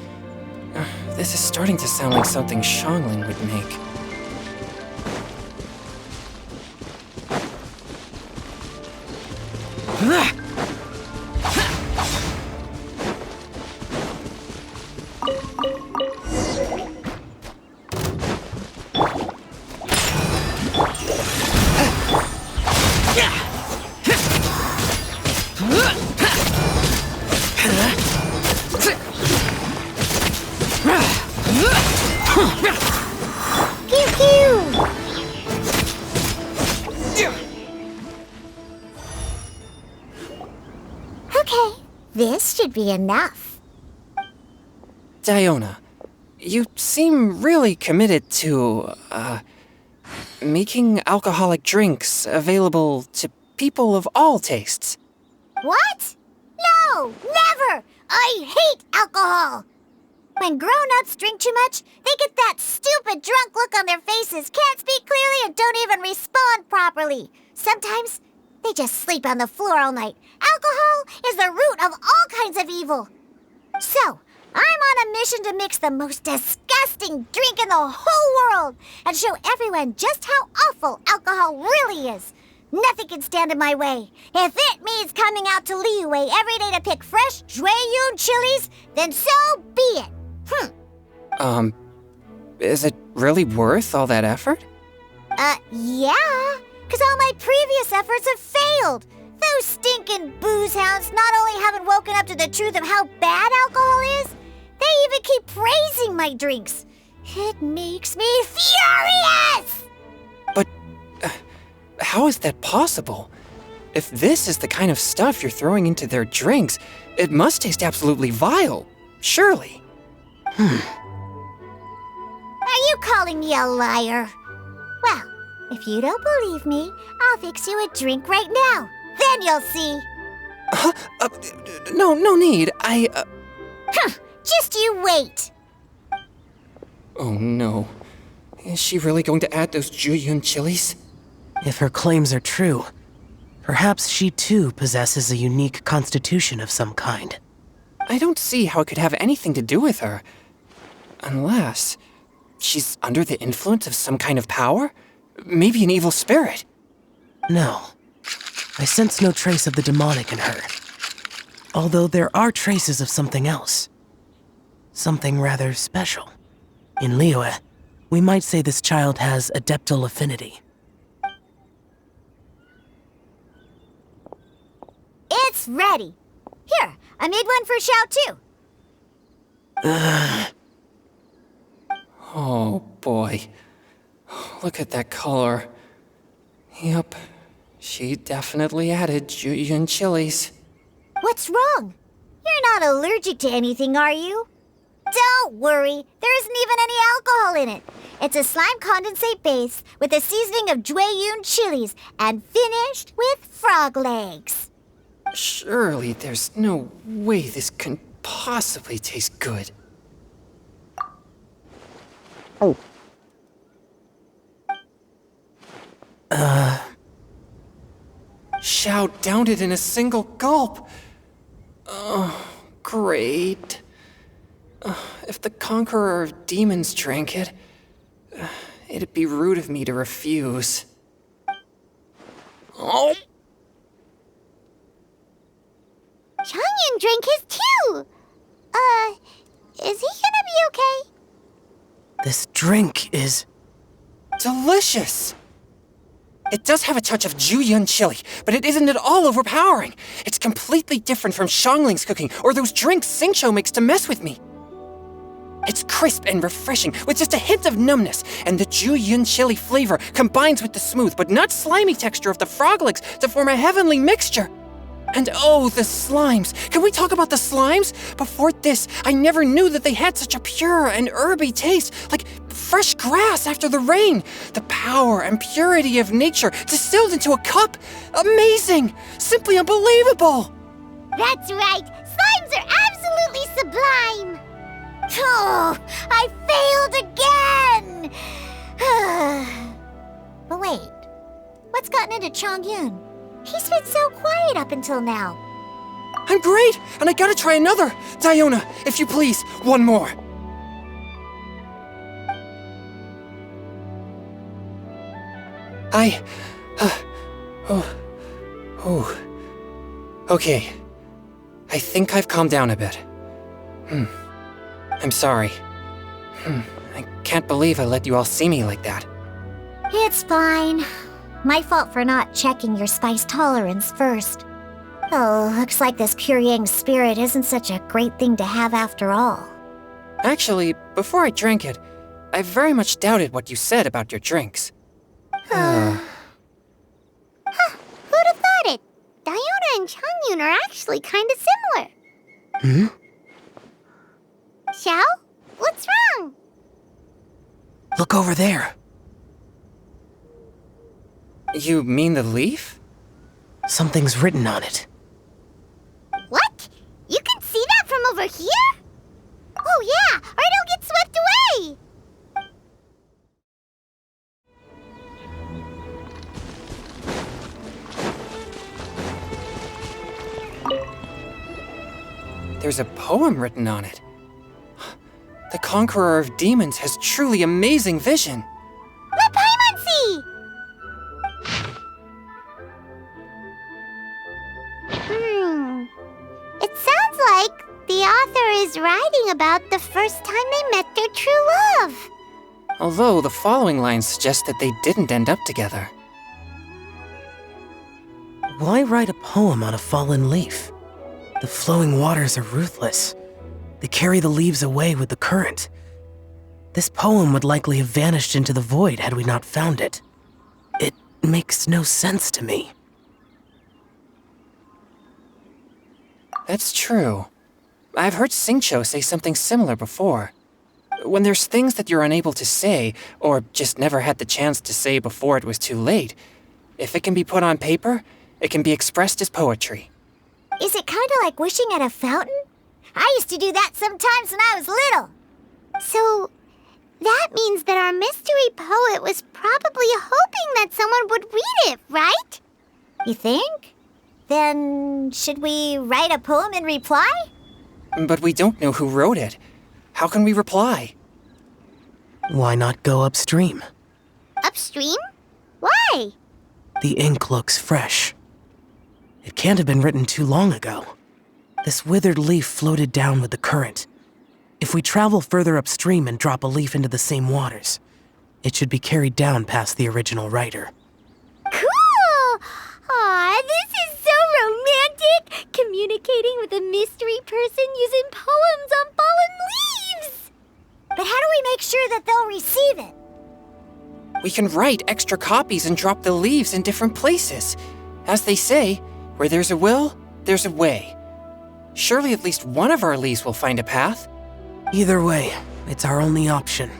This is starting to sound like something Xiangling would make. Okay, this should be enough. Diona, you seem really committed to, making alcoholic drinks available to people of all tastes. What? No, never! I hate alcohol! When grown-ups drink too much, they get that stupid drunk look on their faces, can't speak clearly, and don't even respond properly. Sometimes, they just sleep on the floor all night. Alcohol is the root of all kinds of evil. So, I'm on a mission to mix the most disgusting drink in the whole world and show everyone just how awful alcohol really is. Nothing can stand in my way. If it means coming out to Liyue every day to pick fresh Jueyun chilies, then so be it. Is it really worth all that effort? Yeah, because all my previous efforts have failed. Those stinking booze hounds not only haven't woken up to the truth of how bad alcohol is, they even keep praising my drinks. It makes me furious! But how is that possible? If this is the kind of stuff you're throwing into their drinks, it must taste absolutely vile, surely. Are you calling me a liar? Well, if you don't believe me, I'll fix you a drink right now. Then you'll see. No need. Just you wait. Oh no. Is she really going to add those Jueyun chilies? If her claims are true, perhaps she too possesses a unique constitution of some kind. I don't see how it could have anything to do with her. Unless she's under the influence of some kind of power? Maybe an evil spirit. No. I sense no trace of the demonic in her. Although there are traces of something else. Something rather special. In Liyue, We might say this child has adeptal affinity. It's ready. Here, I made one for Xiao too. Oh boy. Look at that color. Yep, she definitely added Julian chilies. What's wrong? You're not allergic to anything, are you? Don't worry, there isn't even any alcohol in it. It's a slime condensate base with a seasoning of Jueyun chilies and finished with frog legs. Surely there's no way this can possibly taste good. Xiao downed it in a single gulp. Oh, great. If the Conqueror of Demons drank it, it'd be rude of me to refuse. Oh! Changyun drank his too. Is he gonna be okay? This drink is... Delicious! It does have a touch of Jueyun chili, but it isn't at all overpowering. It's completely different from Xiangling's cooking or those drinks Xingqiu makes to mess with me. It's crisp and refreshing, with just a hint of numbness, and the Jueyun chili flavor combines with the smooth but not slimy texture of the frog legs to form a heavenly mixture. And oh, the slimes! Can we talk about the slimes? Before this, I never knew that they had such a pure and herby taste, like fresh grass after the rain. The power and purity of nature distilled into a cup. Amazing! Simply unbelievable! That's right, slimes are absolutely sublime. Oh, I failed again! But wait, what's gotten into Changyun? He's been so quiet up until now. I'm great, and I gotta try another. Diona, if you please, one more. Okay. I think I've calmed down a bit. I'm sorry. I can't believe I let you all see me like that. It's fine. My fault for not checking your spice tolerance first. Oh, looks like this pure yang spirit isn't such a great thing to have after all. Actually, before I drank it, I very much doubted what you said about your drinks. Who'd have thought it? Diona and Changyun are actually kind of similar. Xiao? What's wrong? Look over there. You mean the leaf? Something's written on it. What? You can see that from over here? Oh yeah, or it'll get swept away! There's a poem written on it. The Conqueror of Demons has truly amazing vision. Let Paimon see! It sounds like the author is writing about the first time they met their true love. Although the following lines suggest that they didn't end up together. Why write a poem on a fallen leaf? The flowing waters are ruthless. They carry the leaves away with the current. This poem would likely have vanished into the void had we not found it. It makes no sense to me. That's true. I've heard Xingqiu say something similar before. When there's things that you're unable to say, or just never had the chance to say before it was too late, if it can be put on paper, it can be expressed as poetry. Is it kind of like wishing at a fountain? I used to do that sometimes when I was little. So, that means that our mystery poet was probably hoping that someone would read it, right? You think? Then, should we write a poem in reply? But we don't know who wrote it. How can we reply? Why not go upstream? Upstream? Why? The ink looks fresh. It can't have been written too long ago. This withered leaf floated down with the current. If we travel further upstream and drop a leaf into the same waters, It should be carried down past the original writer. Cool! Aw, this is so romantic! Communicating with a mystery person using poems on fallen leaves! But how do we make sure that they'll receive it? We can write extra copies and drop the leaves in different places. As they say, where there's a will, there's a way. Surely at least one of our leaves will find a path. Either way, it's our only option.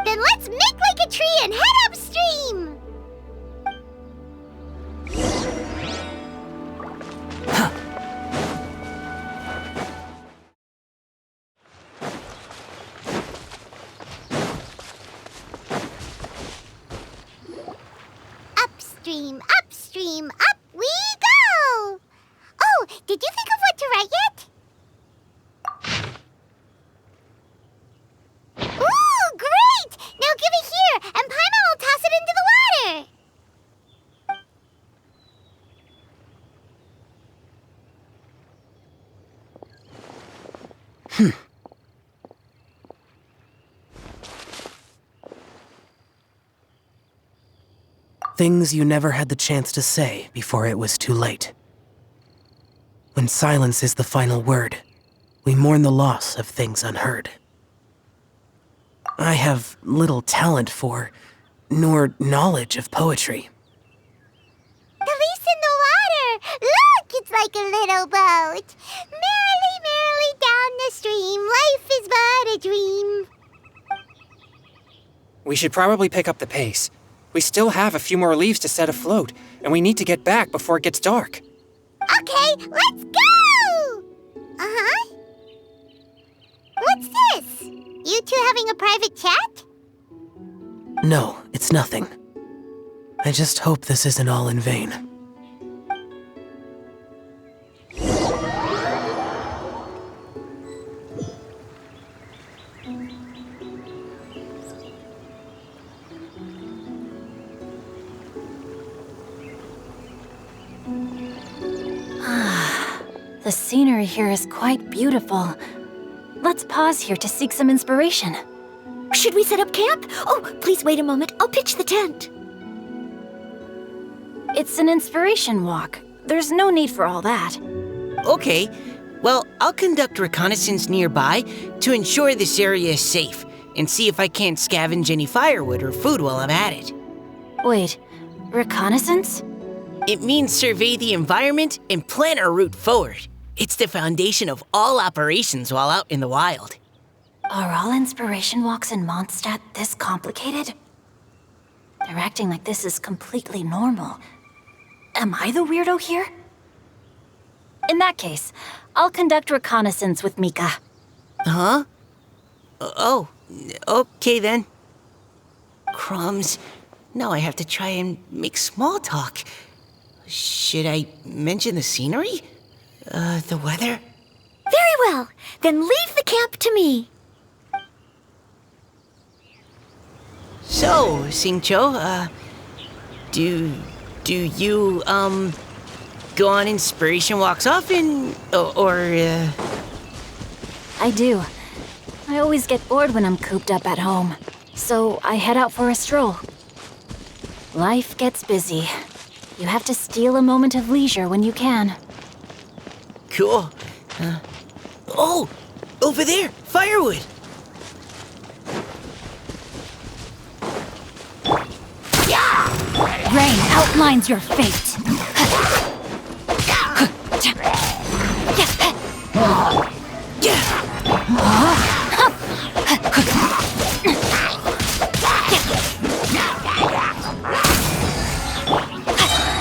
Then let's make like a tree and head upstream! Upstream, upstream, up we go! Oh, did you think of what to write yet? Ooh, great! Now give it here, and Paimon will toss it into the water! Things you never had the chance to say before it was too late. When silence is the final word, we mourn the loss of things unheard. I have little talent for, nor knowledge of poetry. The leaf's in the water! Look, it's like a little boat! Merrily, merrily down the stream, life is but a dream. We should probably pick up the pace. We still have a few more leaves to set afloat, and we need to get back before it gets dark. Okay, let's go! Uh-huh. What's this? You two having a private chat? No, it's nothing. I just hope this isn't all in vain. The scenery here is quite beautiful. Let's pause here to seek some inspiration. Should we set up camp? Oh, please wait a moment. I'll pitch the tent. It's an inspiration walk. There's no need for all that. Okay, well, I'll conduct reconnaissance nearby to ensure this area is safe and see if I can't scavenge any firewood or food while I'm at it. Wait, reconnaissance? It means survey the environment and plan our route forward. It's the foundation of all operations while out in the wild. Are all inspiration walks in Mondstadt this complicated? They're acting like this is completely normal. Am I the weirdo here? In that case, I'll conduct reconnaissance with Mika. Huh? Oh, okay then. Crumbs. Now I have to try and make small talk. Should I mention the scenery? The weather? Very well. Then leave the camp to me. So, Xingqiu, do you, go on inspiration walks often, or I do. I always get bored when I'm cooped up at home, so I head out for a stroll. Life gets busy. You have to steal a moment of leisure when you can. Cool. Oh, over there, firewood. Rain outlines your fate.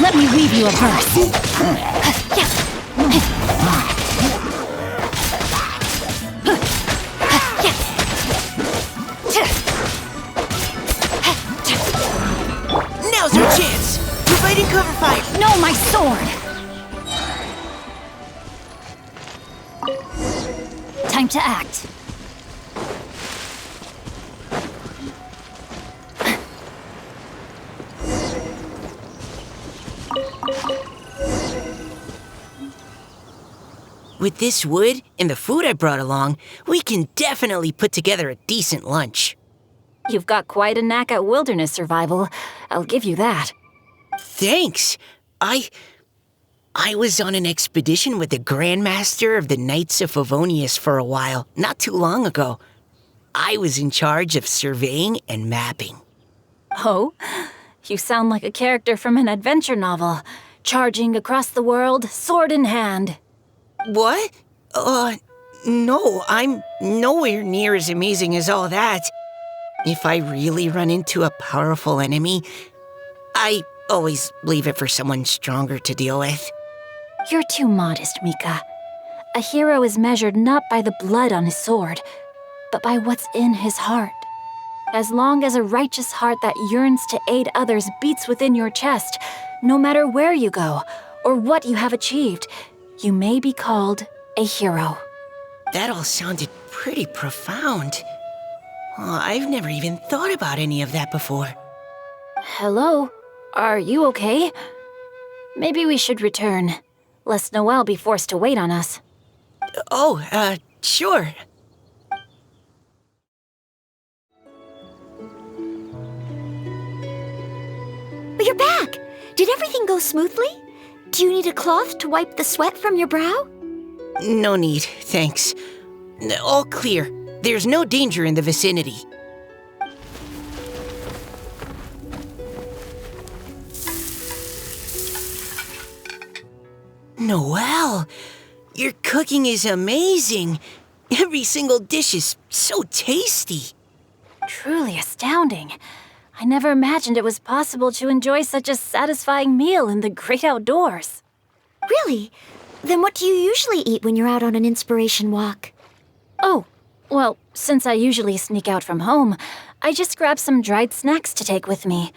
Let me read you a verse. Now's our chance. Providing cover fire. No, my sword! Time to act. With this wood and the food I brought along, we can definitely put together a decent lunch. You've got quite a knack at wilderness survival. I'll give you that. Thanks. I was on an expedition with the Grandmaster of the Knights of Favonius for a while, not too long ago. I was in charge of surveying and mapping. Oh? You sound like a character from an adventure novel, charging across the world, sword in hand. What? No, I'm nowhere near as amazing as all that. If I really run into a powerful enemy, I always leave it for someone stronger to deal with. You're too modest, Mika. A hero is measured not by the blood on his sword, but by what's in his heart. As long as a righteous heart that yearns to aid others beats within your chest, no matter where you go or what you have achieved, you may be called a hero. That all sounded pretty profound. I've never even thought about any of that before. Hello? Are you okay? Maybe we should return, lest Noelle be forced to wait on us. Sure. You're back! Did everything go smoothly? Do you need a cloth to wipe the sweat from your brow? No need, thanks. All clear. There's no danger in the vicinity. Noelle, your cooking is amazing. Every single dish is so tasty. Truly astounding. I never imagined it was possible to enjoy such a satisfying meal in the great outdoors. Really? Then what do you usually eat when you're out on an inspiration walk? Oh, well, since I usually sneak out from home, I just grab some dried snacks to take with me.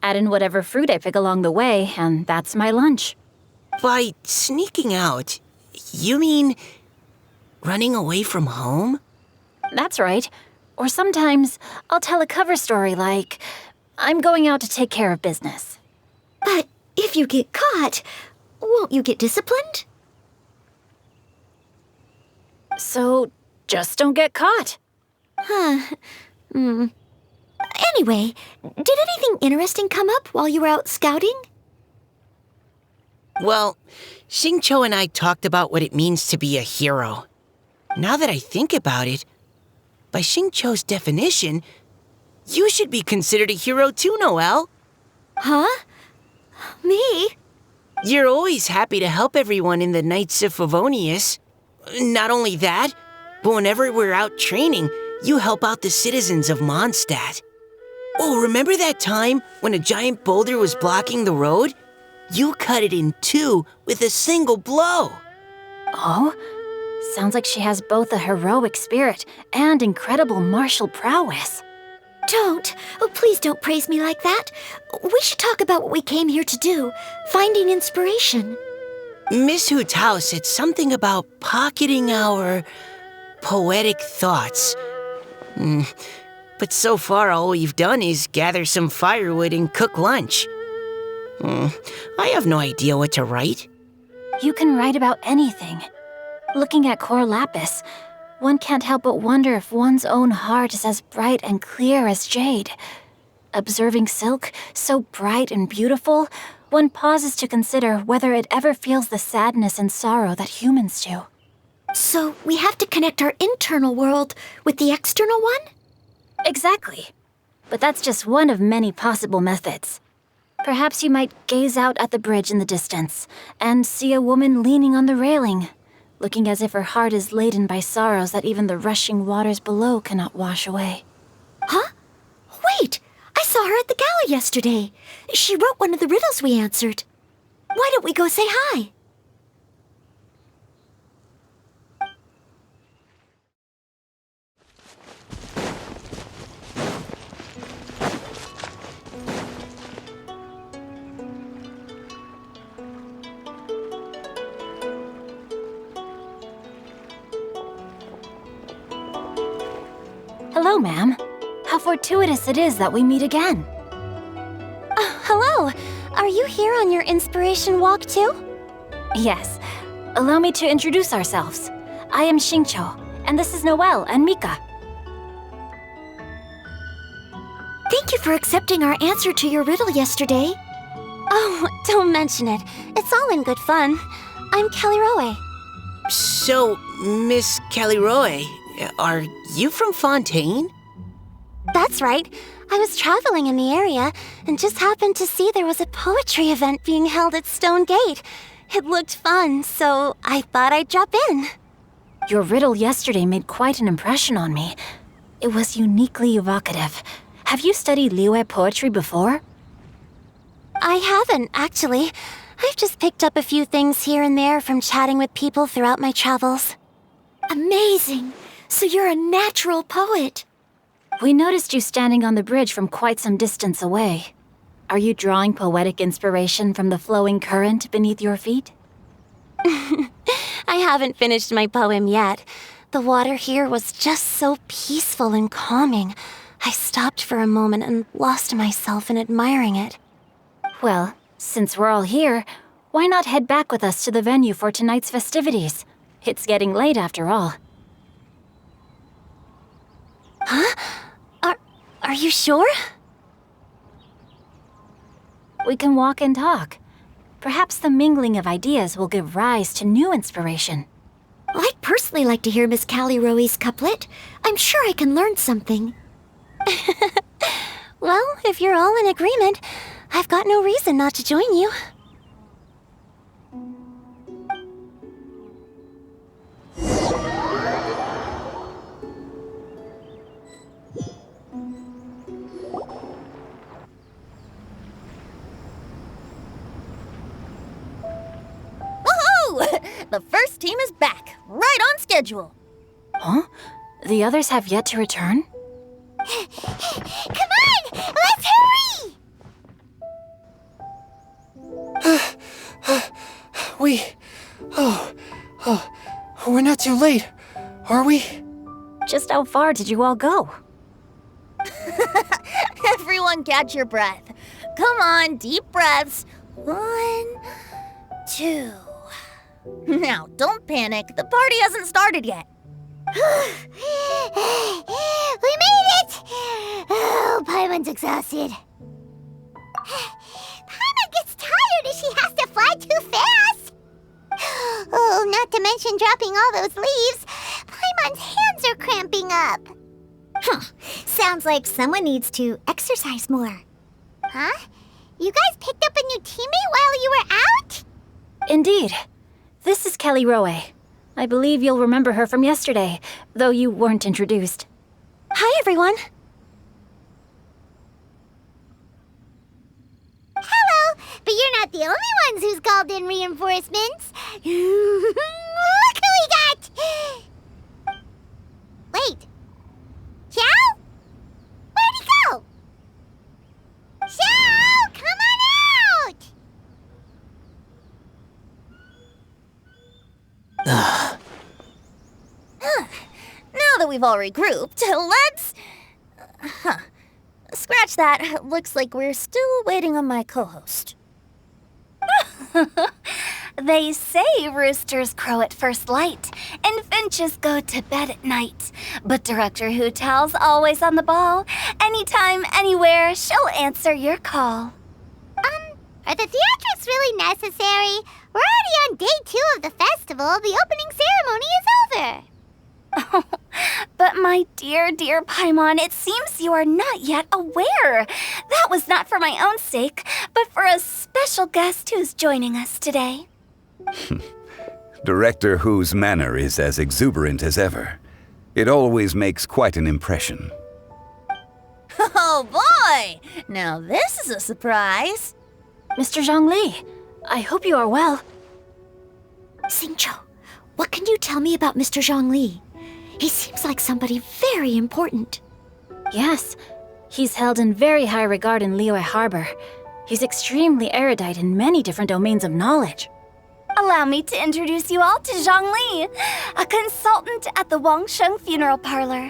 Add in whatever fruit I pick along the way, and that's my lunch. By sneaking out, you mean running away from home? That's right. Or sometimes I'll tell a cover story like, I'm going out to take care of business. But if you get caught, won't you get disciplined? So just don't get caught. Anyway, did anything interesting come up while you were out scouting? Well, Xingqiu and I talked about what it means to be a hero. Now that I think about it, by Xingqiu's definition, you should be considered a hero too, Noelle. Huh? Me? You're always happy to help everyone in the Knights of Favonius. Not only that, but whenever we're out training, you help out the citizens of Mondstadt. Oh, remember that time when a giant boulder was blocking the road? You cut it in two with a single blow. Oh? Sounds like she has both a heroic spirit and incredible martial prowess. Don't. Oh, please don't praise me like that. We should talk about what we came here to do, finding inspiration. Miss Hu Tao said something about pocketing our poetic thoughts. But so far all we've done is gather some firewood and cook lunch. I have no idea what to write. You can write about anything. Looking at Cor Lapis, one can't help but wonder if one's own heart is as bright and clear as jade. Observing silk, so bright and beautiful, one pauses to consider whether it ever feels the sadness and sorrow that humans do. So we have to connect our internal world with the external one? Exactly. But that's just one of many possible methods. Perhaps you might gaze out at the bridge in the distance and see a woman leaning on the railing, looking as if her heart is laden by sorrows that even the rushing waters below cannot wash away. Huh? Wait! I saw her at the gala yesterday. She wrote one of the riddles we answered. Why don't we go say hi? Hello, ma'am. How fortuitous it is that we meet again. Hello. Are you here on your inspiration walk too? Yes. Allow me to introduce ourselves. I am Xingqiu, and this is Noelle and Mika. Thank you for accepting our answer to your riddle yesterday. Oh, don't mention it. It's all in good fun. I'm Kelly Roe. So, Miss Caliroe, are you from Fontaine? That's right. I was traveling in the area and just happened to see there was a poetry event being held at Stone Gate. It looked fun, so I thought I'd drop in. Your riddle yesterday made quite an impression on me. It was uniquely evocative. Have you studied Liyue poetry before? I haven't, actually. I've just picked up a few things here and there from chatting with people throughout my travels. Amazing! So you're a natural poet. We noticed you standing on the bridge from quite some distance away. Are you drawing poetic inspiration from the flowing current beneath your feet? I haven't finished my poem yet. The water here was just so peaceful and calming. I stopped for a moment and lost myself in admiring it. Well, since we're all here, why not head back with us to the venue for tonight's festivities? It's getting late after all. Huh? Are you sure? We can walk and talk. Perhaps the mingling of ideas will give rise to new inspiration. I'd personally like to hear Miss Callie Roe's couplet. I'm sure I can learn something. Well, if you're all in agreement, I've got no reason not to join you. The first team is back, right on schedule. Huh? The others have yet to return? Come on! Let's hurry! We're not too late, are we? Just how far did you all go? Everyone catch your breath. Come on, deep breaths. 1, 2. Now, don't panic. The party hasn't started yet. We made it! Oh, Paimon's exhausted. Paimon gets tired if she has to fly too fast. Oh, not to mention dropping all those leaves. Paimon's hands are cramping up. Sounds like someone needs to exercise more. Huh? You guys picked up a new teammate while you were out? Indeed. This is Kelly Roe. I believe you'll remember her from yesterday, though you weren't introduced. Hi, everyone. Hello, but you're not the only ones who's called in reinforcements. Look who we got! Wait. Xiao? Where'd he go? Xiao, come on out! Now that we've all regrouped, let's... Scratch that. Looks like we're still waiting on my co-host. They say roosters crow at first light, and finches go to bed at night. But Director Hu Tao's always on the ball. Anytime, anywhere, she'll answer your call. Are the theatrics really necessary? We're already on day 2 of the festival. The opening ceremony is over. But my dear, dear Paimon, it seems you are not yet aware. That was not for my own sake, but for a special guest who's joining us today. Director Hu's manner is as exuberant as ever. It always makes quite an impression. Oh boy! Now this is a surprise. Mr. Zhongli, I hope you are well. Xingqiu, what can you tell me about Mr. Zhongli? He seems like somebody very important. Yes, he's held in very high regard in Liyue Harbor. He's extremely erudite in many different domains of knowledge. Allow me to introduce you all to Zhang Li, a consultant at the Wangsheng Funeral Parlor.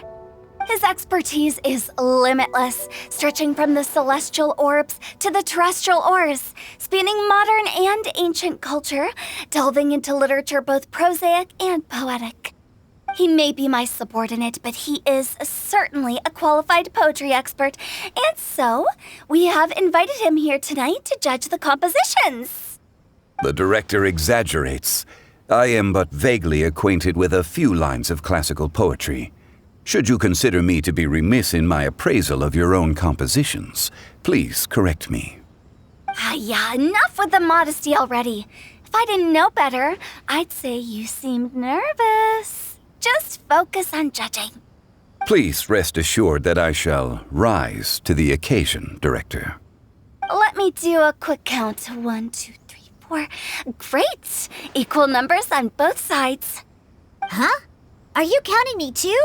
His expertise is limitless, stretching from the celestial orbs to the terrestrial ores, spanning modern and ancient culture, delving into literature both prosaic and poetic. He may be my subordinate, but he is certainly a qualified poetry expert, and so we have invited him here tonight to judge the compositions. The director exaggerates. I am but vaguely acquainted with a few lines of classical poetry. Should you consider me to be remiss in my appraisal of your own compositions, please correct me. Yeah, enough with the modesty already. If I didn't know better, I'd say you seemed nervous. Just focus on judging. Please rest assured that I shall rise to the occasion, Director. Let me do a quick count. 1, 2, 3, 4. Great! Equal numbers on both sides. Huh? Are you counting me too?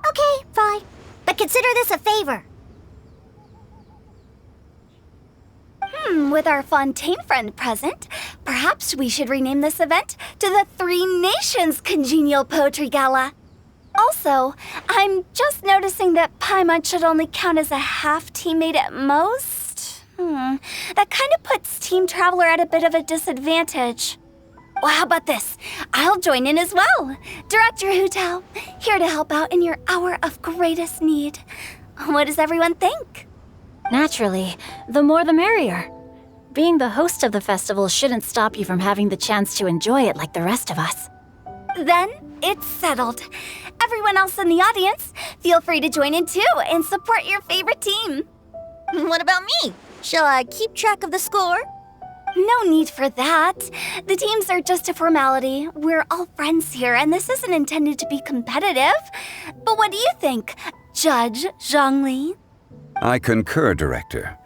Okay, fine. But consider this a favor. With our Fontaine friend present, perhaps we should rename this event to the Three Nations Congenial Poetry Gala. Also, I'm just noticing that Paimon should only count as a half teammate at most. That kind of puts Team Traveler at a bit of a disadvantage. Well, how about this? I'll join in as well. Director Hu Tao, here to help out in your hour of greatest need. What does everyone think? Naturally, the more the merrier. Being the host of the festival shouldn't stop you from having the chance to enjoy it like the rest of us. Then it's settled. Everyone else in the audience, feel free to join in too and support your favorite team. What about me? Shall I keep track of the score? No need for that. The teams are just a formality. We're all friends here, and this isn't intended to be competitive. But what do you think, Judge Zhongli? I concur, Director.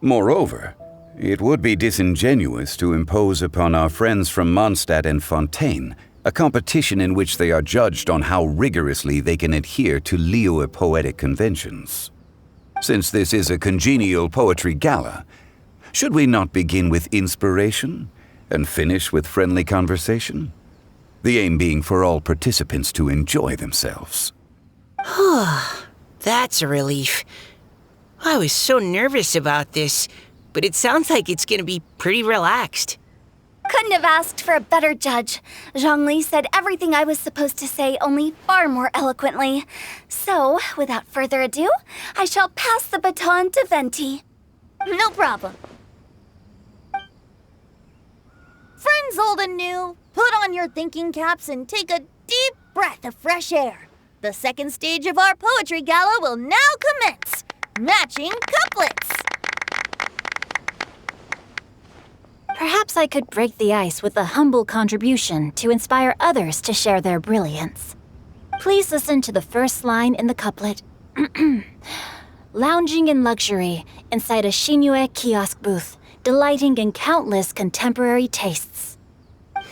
Moreover, it would be disingenuous to impose upon our friends from Mondstadt and Fontaine a competition in which they are judged on how rigorously they can adhere to Liyue poetic conventions. Since this is a congenial poetry gala, should we not begin with inspiration and finish with friendly conversation? The aim being for all participants to enjoy themselves. That's a relief. I was so nervous about this, but it sounds like it's gonna be pretty relaxed. Couldn't have asked for a better judge. Zhongli said everything I was supposed to say, only far more eloquently. So, without further ado, I shall pass the baton to Venti. No problem. Friends old and new, put on your thinking caps and take a deep breath of fresh air. The second stage of our poetry gala will now commence. Matching couplets. Perhaps I could break the ice with a humble contribution to inspire others to share their brilliance. Please listen to the first line in the couplet. Lounging in luxury inside a Shinue kiosk booth, delighting in countless contemporary tastes.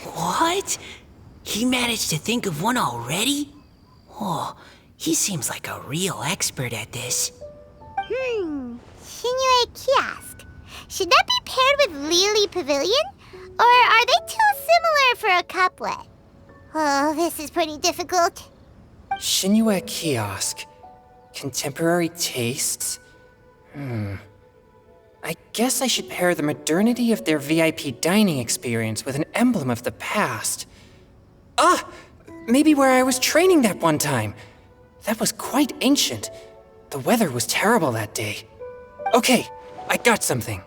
What? He managed to think of one already? Oh, he seems like a real expert at this. Shinue Kiosk. Should that be paired with Lily Pavilion? Or are they too similar for a couplet? Oh, this is pretty difficult. Shinue Kiosk. Contemporary tastes? I guess I should pair the modernity of their VIP dining experience with an emblem of the past. Maybe where I was training that one time. That was quite ancient. The weather was terrible that day. Okay, I got something.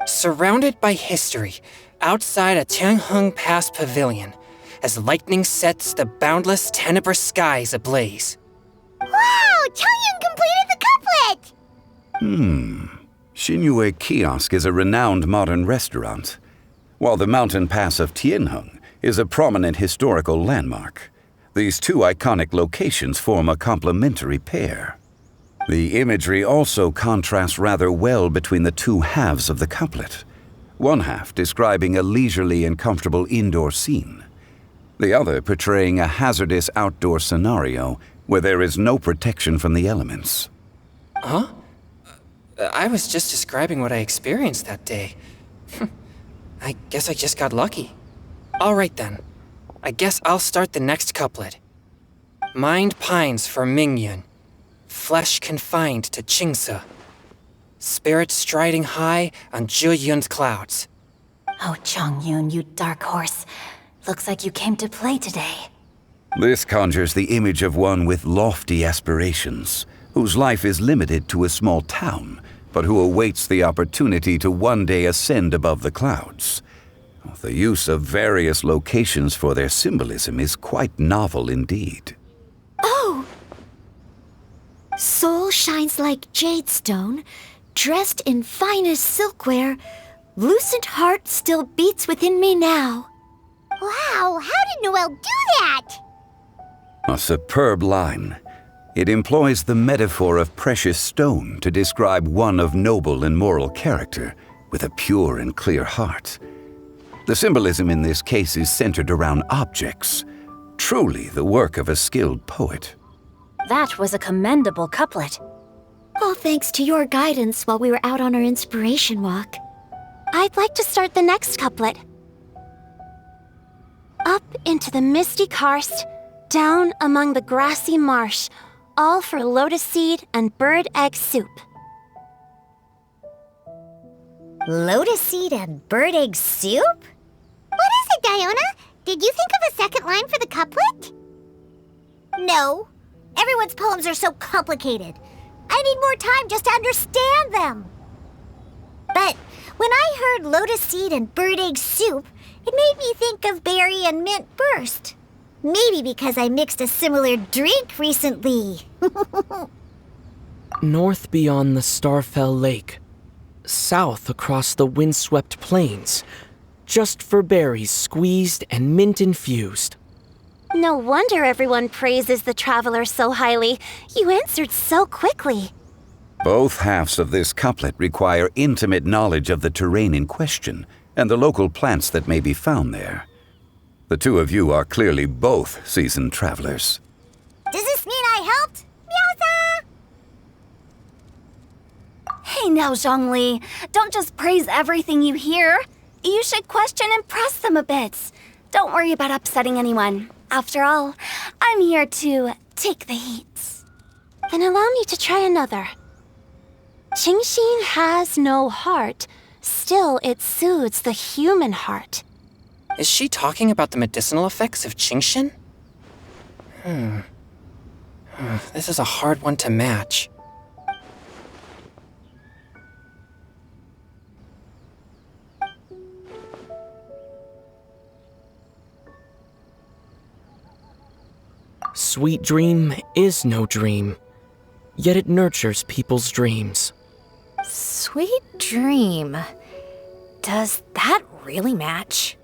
Surrounded by history, outside a Tianheng Pass pavilion, as lightning sets the boundless tenebrous skies ablaze. Wow! Changyun completed the couplet! Shinue Kiosk is a renowned modern restaurant, while the mountain pass of Tianheng is a prominent historical landmark. These two iconic locations form a complementary pair. The imagery also contrasts rather well between the two halves of the couplet, one half describing a leisurely and comfortable indoor scene, the other portraying a hazardous outdoor scenario where there is no protection from the elements. Huh? I was just describing what I experienced that day. I guess I just got lucky. All right then. I guess I'll start the next couplet. Mind pines for Mingyun, flesh confined to Qingse, spirit striding high on Zheyun's clouds. Oh, Changyun, you dark horse. Looks like you came to play today. This conjures the image of one with lofty aspirations, whose life is limited to a small town, but who awaits the opportunity to one day ascend above the clouds. The use of various locations for their symbolism is quite novel indeed. Oh! Soul shines like jadestone, dressed in finest silkware. Lucent heart still beats within me now. Wow, how did Noelle do that? A superb line. It employs the metaphor of precious stone to describe one of noble and moral character, with a pure and clear heart. The symbolism in this case is centered around objects, truly the work of a skilled poet. That was a commendable couplet. All thanks to your guidance while we were out on our inspiration walk. I'd like to start the next couplet. Up into the misty karst, down among the grassy marsh, all for lotus seed and bird egg soup. Lotus seed and bird egg soup? What is it, Diona? Did you think of a second line for the couplet? No. Everyone's poems are so complicated. I need more time just to understand them. But when I heard lotus seed and bird egg soup, it made me think of berry and mint burst. Maybe because I mixed a similar drink recently. North beyond the Starfell Lake. South across the windswept plains. Just for berries squeezed and mint infused. No wonder everyone praises the traveler so highly. You answered so quickly. Both halves of this couplet require intimate knowledge of the terrain in question and the local plants that may be found there. The two of you are clearly both seasoned travelers. Does this mean I helped? Meowza! Hey now, Zhongli, don't just praise everything you hear. You should question and press them a bit. Don't worry about upsetting anyone. After all, I'm here to take the heat. Then allow me to try another. Qingxin has no heart, still it soothes the human heart. Is she talking about the medicinal effects of Qingxin? This is a hard one to match. Sweet dream is no dream, yet it nurtures people's dreams. Sweet dream. Does that really match?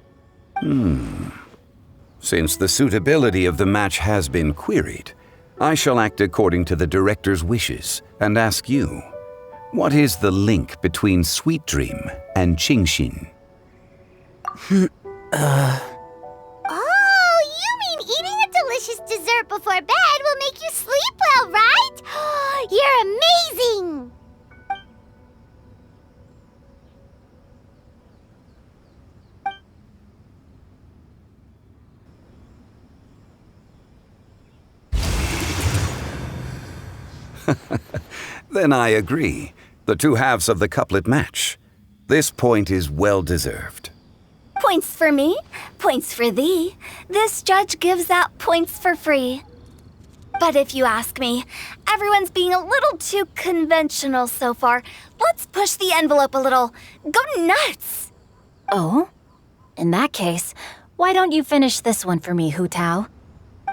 Since the suitability of the match has been queried, I shall act according to the director's wishes and ask you, what is the link between Sweet Dream and Qingxin? Oh, you mean eating a delicious dessert before bed will make you sleep well, right? You're amazing! Then I agree. The two halves of the couplet match. This point is well deserved. Points for me, points for thee. This judge gives out points for free. But if you ask me, everyone's being a little too conventional so far. Let's push the envelope a little. Go nuts! Oh? In that case, why don't you finish this one for me, Hu Tao?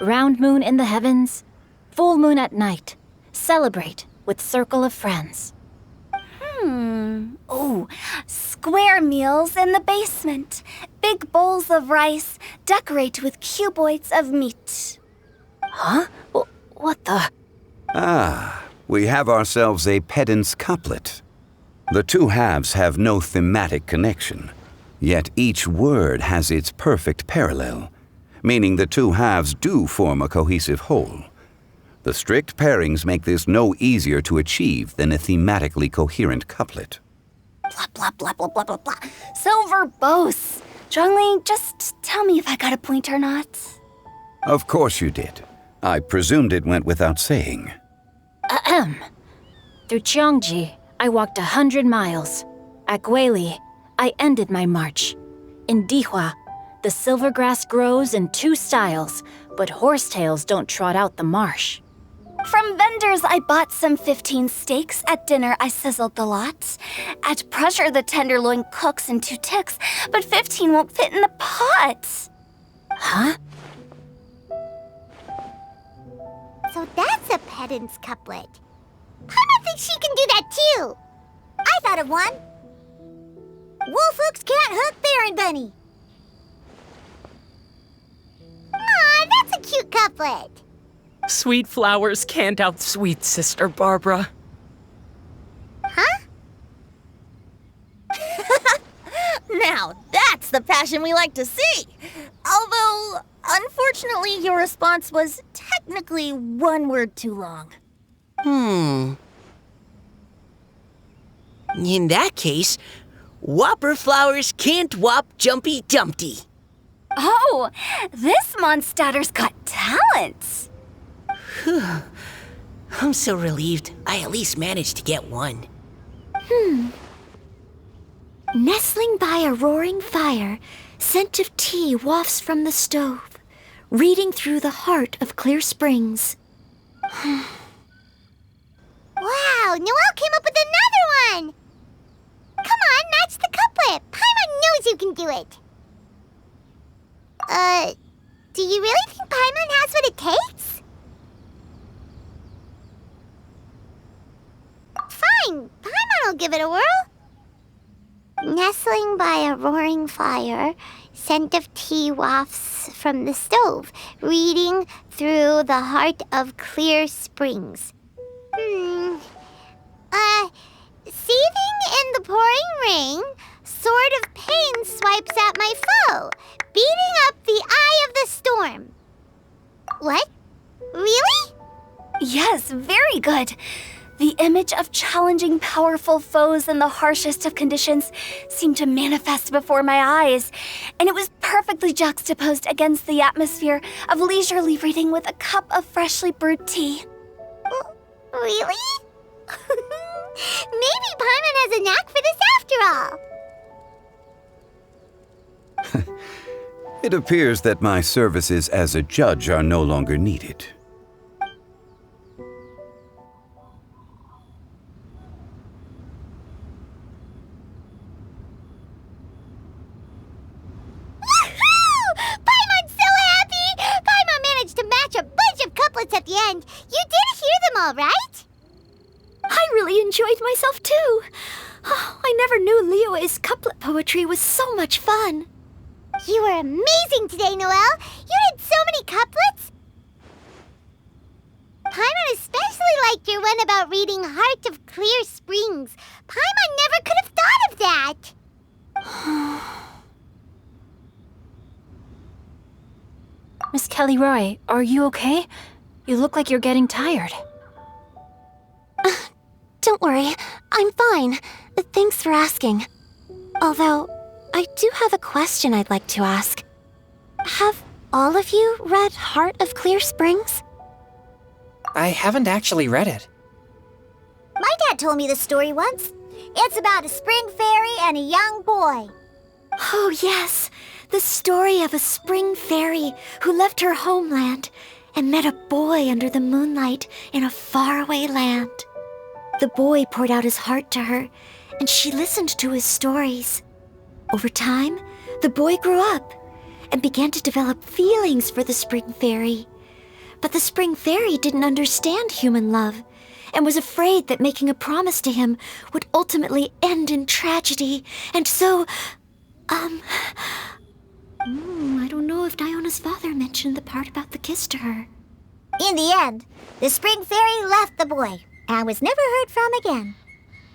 Round moon in the heavens, full moon at night. Celebrate with circle of friends. Oh, square meals in the basement. Big bowls of rice, decorate with cuboids of meat. Huh? What the? Ah, we have ourselves a pedant's couplet. The two halves have no thematic connection, yet each word has its perfect parallel, meaning the two halves do form a cohesive whole. The strict pairings make this no easier to achieve than a thematically coherent couplet. Blah, blah, blah, blah, blah, blah, blah. So verbose. Zhongli, just tell me if I got a point or not. Of course you did. I presumed it went without saying. Ahem. Through Cheongji, I walked 100 miles. At Guili, I ended my march. In Dihua, The silvergrass grows in 2 styles, but horsetails don't trot out the marsh. From vendors, I bought some 15 steaks. At dinner, I sizzled the lots. At pressure, the tenderloin cooks in 2 ticks, but 15 won't fit in the pot. Huh? So that's a pedant's couplet. Paimon thinks she can do that too. I thought of one. Wolf hooks can't hook Baron Bunny. Aw, that's a cute couplet. Sweet flowers can't outsweet Sister Barbara. Huh? Now, that's the passion we like to see. Although, unfortunately, your response was technically 1 word too long. In that case, Whopper flowers can't whop Jumpy Dumpty. Oh, this monster's got talents. I'm so relieved I at least managed to get one. Nestling by a roaring fire, scent of tea wafts from the stove, reading through the heart of clear springs. Wow, Noelle came up with another one. Come on, match the couplet. Paimon knows you can do it. Do you really think Paimon has what it takes? Fine, Paimon will give it a whirl. Nestling by a roaring fire, scent of tea wafts from the stove, reading through the heart of clear springs. Seething in the pouring rain, sword of pain swipes at my foe, beating up the eye of the storm. What? Really? Yes, very good. The image of challenging powerful foes in the harshest of conditions seemed to manifest before my eyes, and it was perfectly juxtaposed against the atmosphere of leisurely reading with a cup of freshly brewed tea. Really? Maybe Paimon has a knack for this after all. It appears that my services as a judge are no longer needed. Paimon's so happy! Paimon managed to match a bunch of couplets at the end. You did hear them all, right? I really enjoyed myself too. Oh, I never knew Liyue's couplet poetry was so much fun. You were amazing today, Noelle. You did so many couplets. Paimon especially liked your one about reading Heart of Clear Springs. Paimon never could have thought of that. Miss Kelly Roy, are you okay? You look like you're getting tired. Don't worry, I'm fine. Thanks for asking. Although, I do have a question I'd like to ask. Have all of you read Heart of Clear Springs? I haven't actually read it. My dad told me this story once. It's about a spring fairy and a young boy. Oh, yes. The story of a spring fairy who left her homeland and met a boy under the moonlight in a faraway land. The boy poured out his heart to her, and she listened to his stories. Over time, the boy grew up and began to develop feelings for the spring fairy. But the spring fairy didn't understand human love and was afraid that making a promise to him would ultimately end in tragedy. And so, I don't know if Diona's father mentioned the part about the kiss to her. In the end, the spring fairy left the boy and was never heard from again.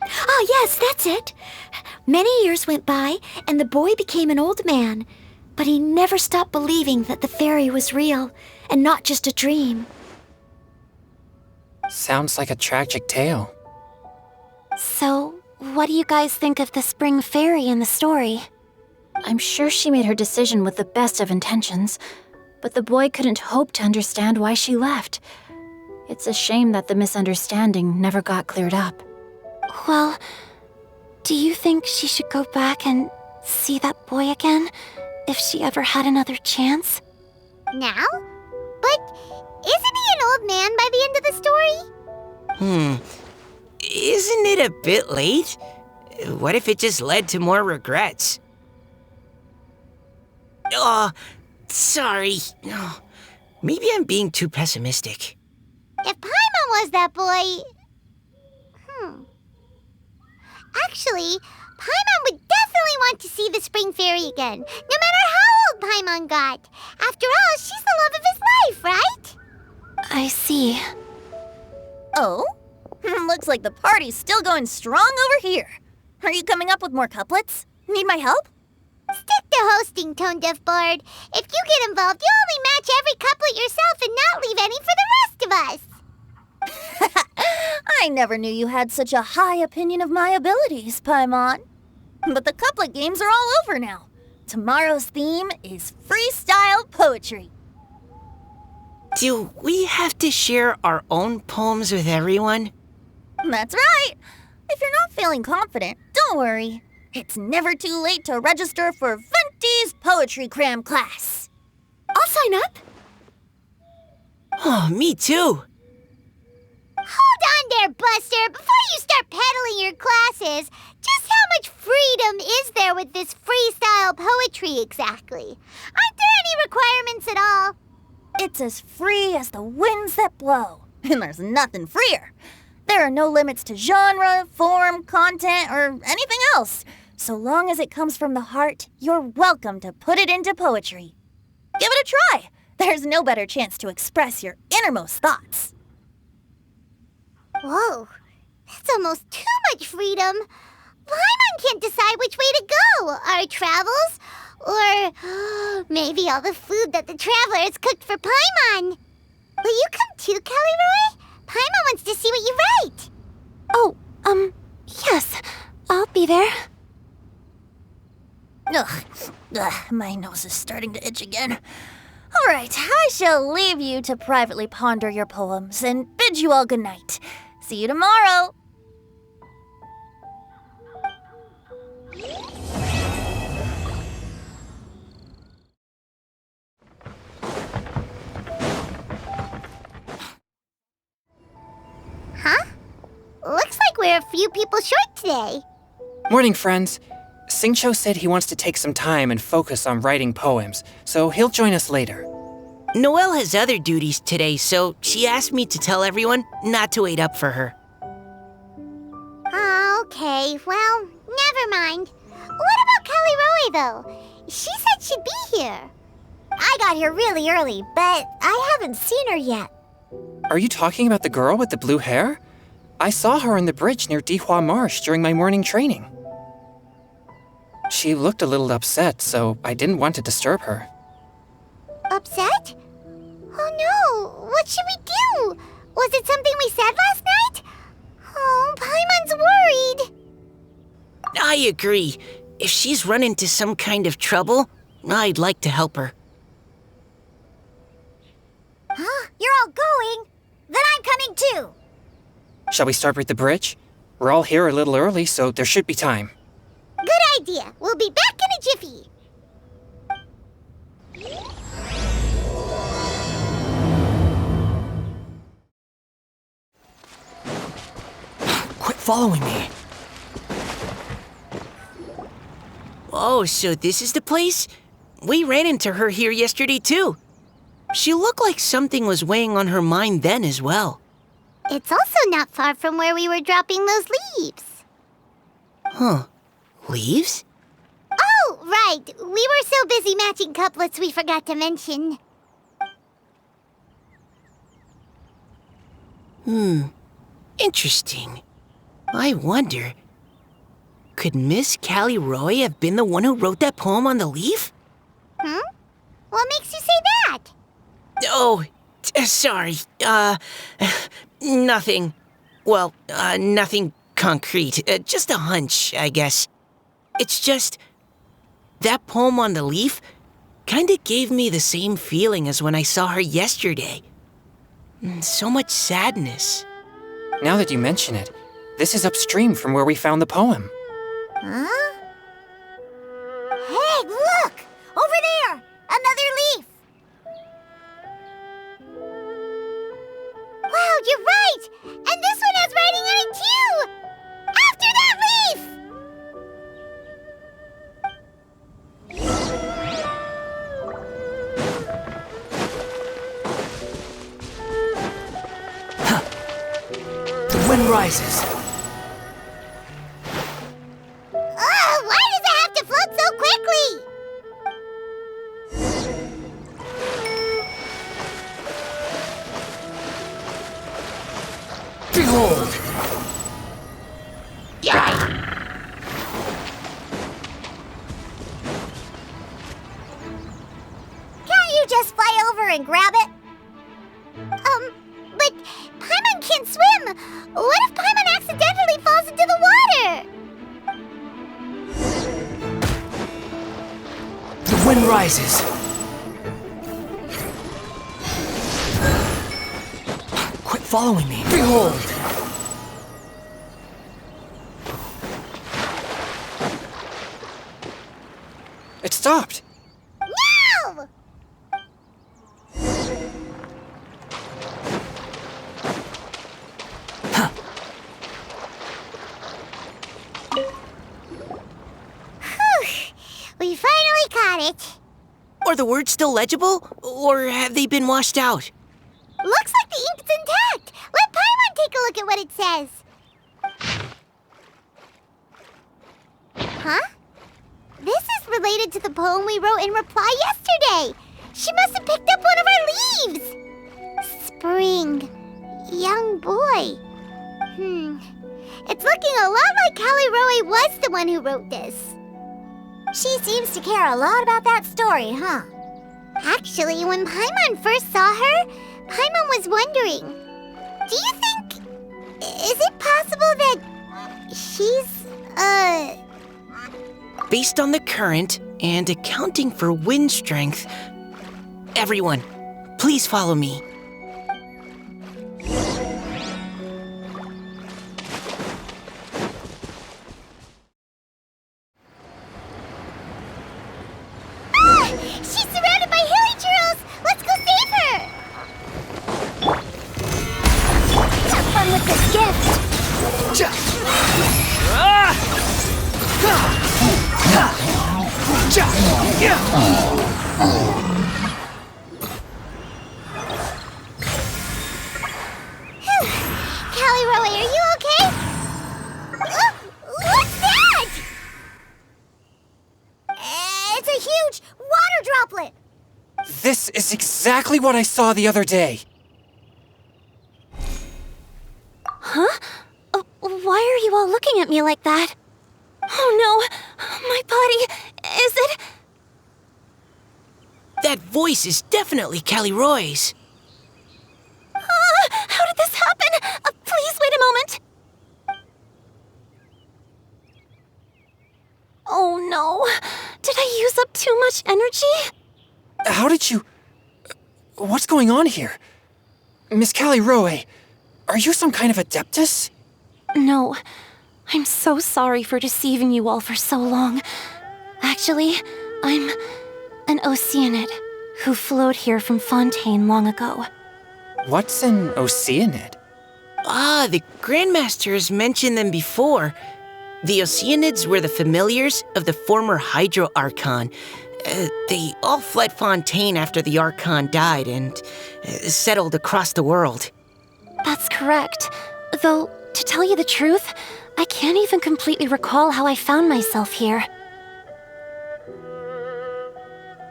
Ah, yes, that's it. Many years went by, and the boy became an old man, but he never stopped believing that the fairy was real and not just a dream. Sounds like a tragic tale. So, what do you guys think of the spring fairy in the story? I'm sure she made her decision with the best of intentions, but the boy couldn't hope to understand why she left. It's a shame that the misunderstanding never got cleared up. Well, do you think she should go back and see that boy again? if she ever had another chance. Now? But isn't he an old man by the end of the story? Isn't it a bit late? What if it just led to more regrets? Oh, sorry. Oh, maybe I'm being too pessimistic. If Paimon was that boy... Actually, Paimon would definitely want to see the Spring Fairy again, no matter how old Paimon got. After all, she's the love of his life, right? I see. Oh? Looks like the party's still going strong over here. Are you coming up with more couplets? Need my help? Stick to hosting, Tone Deaf Bard. If you get involved, you'll only match every couplet yourself and not leave any for the rest of us. I never knew you had such a high opinion of my abilities, Paimon. But the couplet games are all over now. Tomorrow's theme is freestyle poetry. Do we have to share our own poems with everyone? That's right. If you're not feeling confident, don't worry. It's never too late to register for Venti's Poetry Cram class. I'll sign up. Oh, me too. Hold on there, Buster. Before you start peddling your classes, just how much freedom is there with this freestyle poetry exactly? Aren't there any requirements at all? It's as free as the winds that blow, and there's nothing freer. There are no limits to genre, form, content, or anything else. So long as it comes from the heart, you're welcome to put it into poetry. Give it a try. There's no better chance to express your innermost thoughts. Whoa, that's almost too much freedom. Paimon can't decide which way to go. Our travels, or maybe all the food that the travelers cooked for Paimon. Will you come too, Kelly Roy? Paimon wants to see what you write. Oh, yes. I'll be there. Ugh, my nose is starting to itch again. All right, I shall leave you to privately ponder your poems and bid you all good night. See you tomorrow. Huh? Looks like we're a few people short today. Morning, friends. Singcho said he wants to take some time and focus on writing poems, so he'll join us later. Noelle has other duties today, so she asked me to tell everyone not to wait up for her. Okay, well, never mind. What about Kelly Roy, though? She said she'd be here. I got here really early, but I haven't seen her yet. Are you talking about the girl with the blue hair? I saw her on the bridge near Dihua Marsh during my morning training. She looked a little upset, so I didn't want to disturb her. Upset? Oh no, what should we do? Was it something we said last night? Oh, Paimon's worried. I agree. If she's run into some kind of trouble, I'd like to help her. Huh? You're all going? Then I'm coming too. Shall we start with the bridge? We're all here a little early, so there should be time. Good idea. We'll be back in a jiffy. Quit following me. Oh, so this is the place? We ran into her here yesterday too. She looked like something was weighing on her mind then as well. It's also not far from where we were dropping those leaves. Huh. Leaves? Oh, right. We were so busy matching couplets we forgot to mention. Interesting. I wonder, could Miss Callie Roy have been the one who wrote that poem on the leaf? What makes you say that? Oh, sorry. Nothing. Well, nothing concrete. Just a hunch, I guess. It's just, that poem on the leaf kinda gave me the same feeling as when I saw her yesterday. So much sadness. Now that you mention it, this is upstream from where we found the poem. Huh? Hey, look! Over you're right! And this one has writing on it too! After that leaf! The wind rises. Oh, why does it have to float so quickly? Behold! Can't you just fly over and grab it? But Paimon can't swim! What if Paimon accidentally falls into the water? The wind rises. Quit following me. Behold! It stopped. No! Whew, we finally caught it. Are the words still legible, or have they been washed out? Looks like the ink's intact. Let Paimon take a look at what it says. Huh? This is related to the poem we wrote in reply yesterday. She must have picked up one of our leaves. Spring. Young boy. It's looking a lot like Callie Roe was the one who wrote this. She seems to care a lot about that story, huh? Actually, when Paimon first saw her, Paimon was wondering, do you think... is it possible that she's, Based on the current and accounting for wind strength, everyone, please follow me. She's surrounded by hilly churls! Let's go save her! Have fun with this gift! Callie Roe, are you okay? What's that? It's a huge water droplet! This is exactly what I saw the other day. Why are you all looking at me like that? Oh no, my body, is it? That voice is definitely Callie Roy's. How did this happen? Please wait a moment. Oh no, did I use up too much energy? How did you... What's going on here? Miss Callie Roe, are you some kind of adeptus? No, I'm so sorry for deceiving you all for so long. Actually, I'm an Oceanid who flowed here from Fontaine long ago. What's an Oceanid? Ah, the Grandmaster has mentioned them before. The Oceanids were the familiars of the former Hydro Archon. They all fled Fontaine after the Archon died and settled across the world. That's correct. Though, to tell you the truth, I can't even completely recall how I found myself here.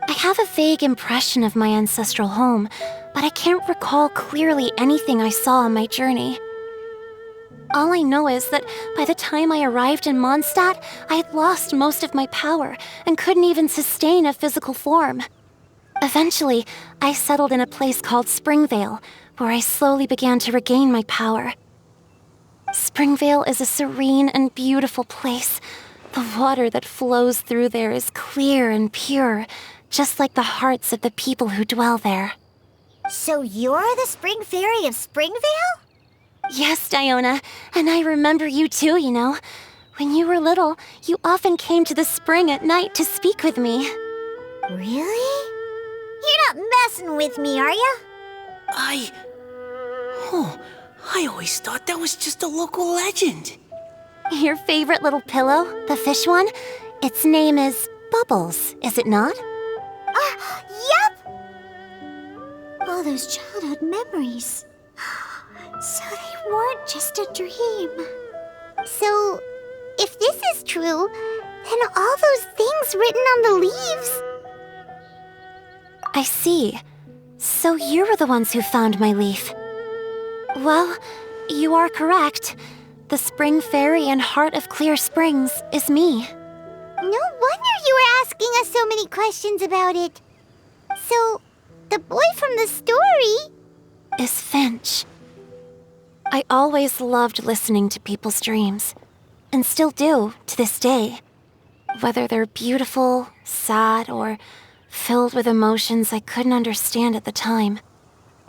I have a vague impression of my ancestral home, but I can't recall clearly anything I saw on my journey. All I know is that by the time I arrived in Mondstadt, I had lost most of my power and couldn't even sustain a physical form. Eventually, I settled in a place called Springvale, where I slowly began to regain my power. Springvale is a serene and beautiful place. The water that flows through there is clear and pure, just like the hearts of the people who dwell there. So you're the Spring Fairy of Springvale? Yes, Diona, and I remember you too, you know. When you were little, you often came to the spring at night to speak with me. Really? You're not messing with me, are you? I always thought that was just a local legend. Your favorite little pillow, the fish one? Its name is Bubbles, is it not? Yep! All those childhood memories. So they weren't just a dream. So, if this is true, then all those things written on the leaves... I see. So you were the ones who found my leaf. Well, you are correct. The Spring Fairy and Heart of Clear Springs is me. No wonder you were asking us so many questions about it. So, the boy from the story... Is Finch. I always loved listening to people's dreams, and still do to this day. Whether they're beautiful, sad, or filled with emotions I couldn't understand at the time.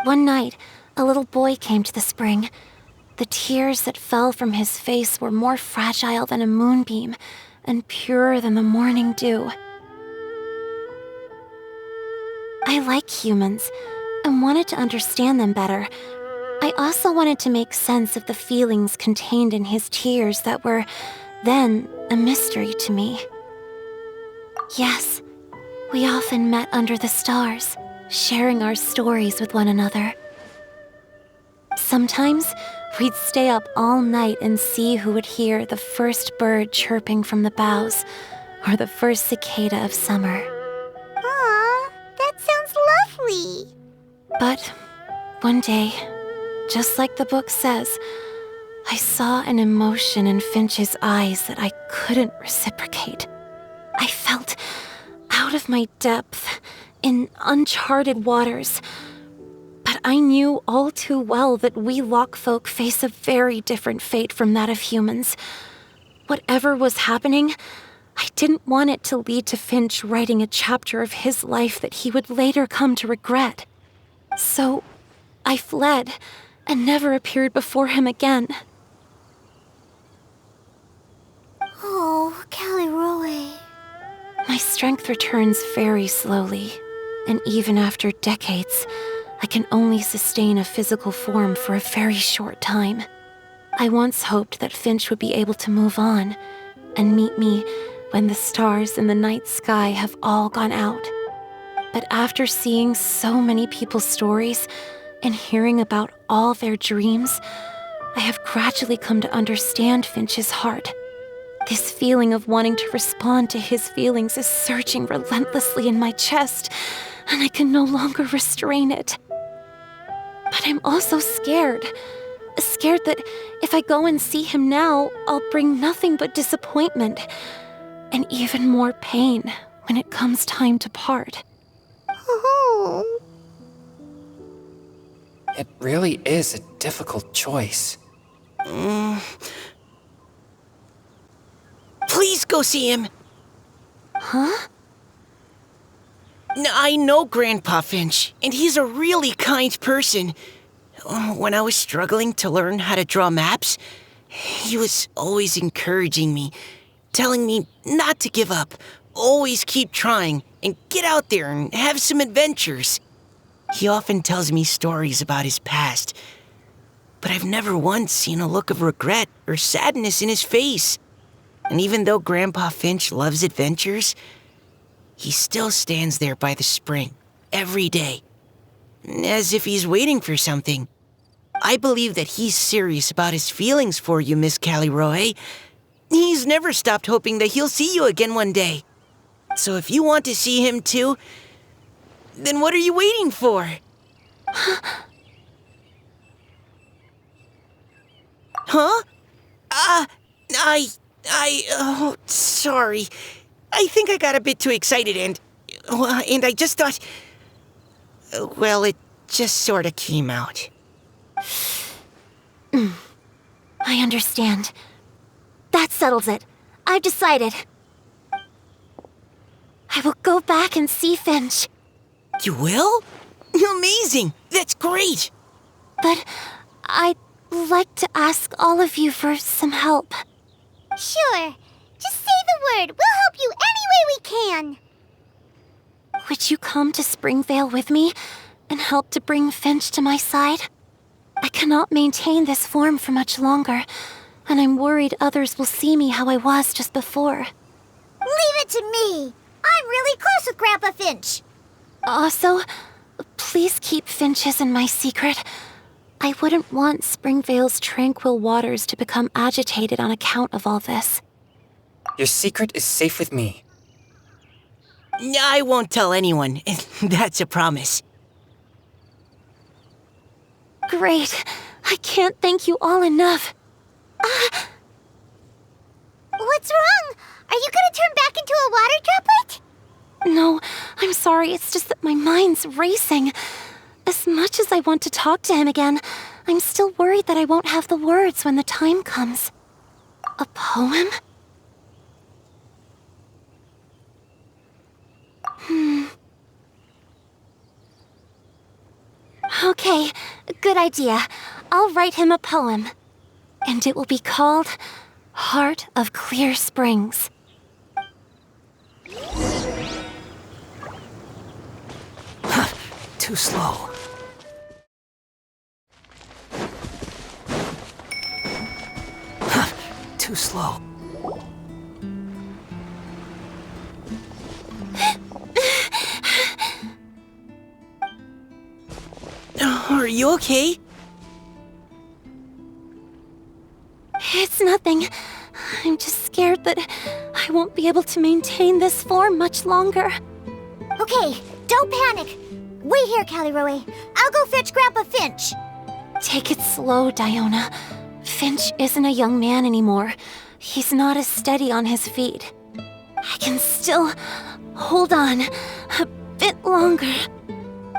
One night, a little boy came to the spring. The tears that fell from his face were more fragile than a moonbeam, and purer than the morning dew. I like humans, and wanted to understand them better. I also wanted to make sense of the feelings contained in his tears that were, then, a mystery to me. Yes, we often met under the stars, sharing our stories with one another. Sometimes, we'd stay up all night and see who would hear the first bird chirping from the boughs, or the first cicada of summer. Aw, that sounds lovely. But one day, just like the book says, I saw an emotion in Finch's eyes that I couldn't reciprocate. I felt out of my depth, in uncharted waters. But I knew all too well that we Lockfolk face a very different fate from that of humans. Whatever was happening, I didn't want it to lead to Finch writing a chapter of his life that he would later come to regret. So, I fled, and never appeared before him again. Oh, Caliroe. My strength returns very slowly, and even after decades, I can only sustain a physical form for a very short time. I once hoped that Finch would be able to move on, and meet me when the stars in the night sky have all gone out. But after seeing so many people's stories, and hearing about all their dreams, I have gradually come to understand Finch's heart. This feeling of wanting to respond to his feelings is surging relentlessly in my chest, and I can no longer restrain it. But I'm also scared. Scared that if I go and see him now, I'll bring nothing but disappointment, and even more pain when it comes time to part. Oh. It really is a difficult choice. Please go see him. Huh? I know Grandpa Finch, and he's a really kind person. When I was struggling to learn how to draw maps, he was always encouraging me, telling me not to give up, always keep trying, and get out there and have some adventures. He often tells me stories about his past, but I've never once seen a look of regret or sadness in his face. And even though Grandpa Finch loves adventures, he still stands there by the spring, every day, as if he's waiting for something. I believe that he's serious about his feelings for you, Miss Caliroe. He's never stopped hoping that he'll see you again one day. So if you want to see him too, then what are you waiting for? Huh? Oh, sorry. I think I got a bit too excited and I just thought, well, it just sort of came out. I understand. That settles it. I've decided. I will go back and see Finch. You will? Amazing! That's great! But I'd like to ask all of you for some help. Sure. Just say the word. We'll help you any way we can. Would you come to Springvale with me and help to bring Finch to my side? I cannot maintain this form for much longer, and I'm worried others will see me how I was just before. Leave it to me. I'm really close with Grandpa Finch. Also, please keep Finch's in my secret. I wouldn't want Springvale's tranquil waters to become agitated on account of all this. Your secret is safe with me. I won't tell anyone. That's a promise. Great. I can't thank you all enough. What's wrong? Are you gonna turn back into a water droplet? No, I'm sorry. It's just that my mind's racing. As much as I want to talk to him again, I'm still worried that I won't have the words when the time comes. A poem? Okay, good idea. I'll write him a poem. And it will be called Heart of Clear Springs. Too slow. Too slow. Are you okay? It's nothing. I'm just scared that I won't be able to maintain this form much longer. Okay, don't panic. Wait here, Caliroe. I'll go fetch Grandpa Finch. Take it slow, Diona. Finch isn't a young man anymore. He's not as steady on his feet. I can still hold on a bit longer.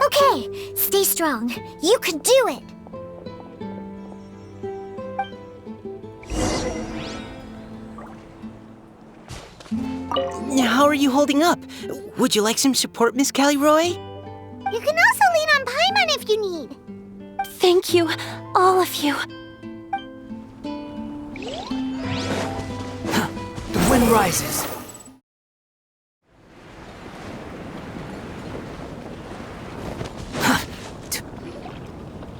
Okay, stay strong. You can do it. How are you holding up? Would you like some support, Miss Caliroy? You can also lean on Paimon if you need. Thank you, all of you. The wind rises.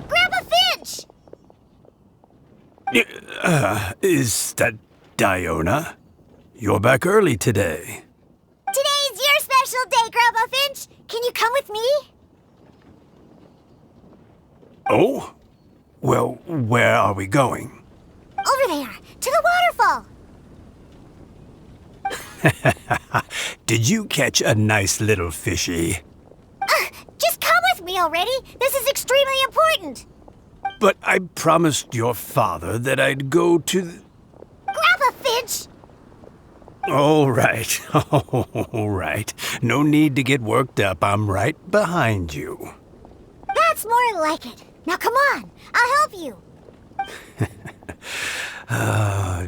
Grandpa Finch! Is that Diona? You're back early today. Today's your special day, Grandpa Finch. Can you come with me? Oh? Well, where are we going? Over there, to the waterfall. Did you catch a nice little fishy? Just come with me already. This is extremely important. But I promised your father that I'd go to Grandpa Finch! All right, all right. No need to get worked up. I'm right behind you. That's more like it. Now come on, I'll help you.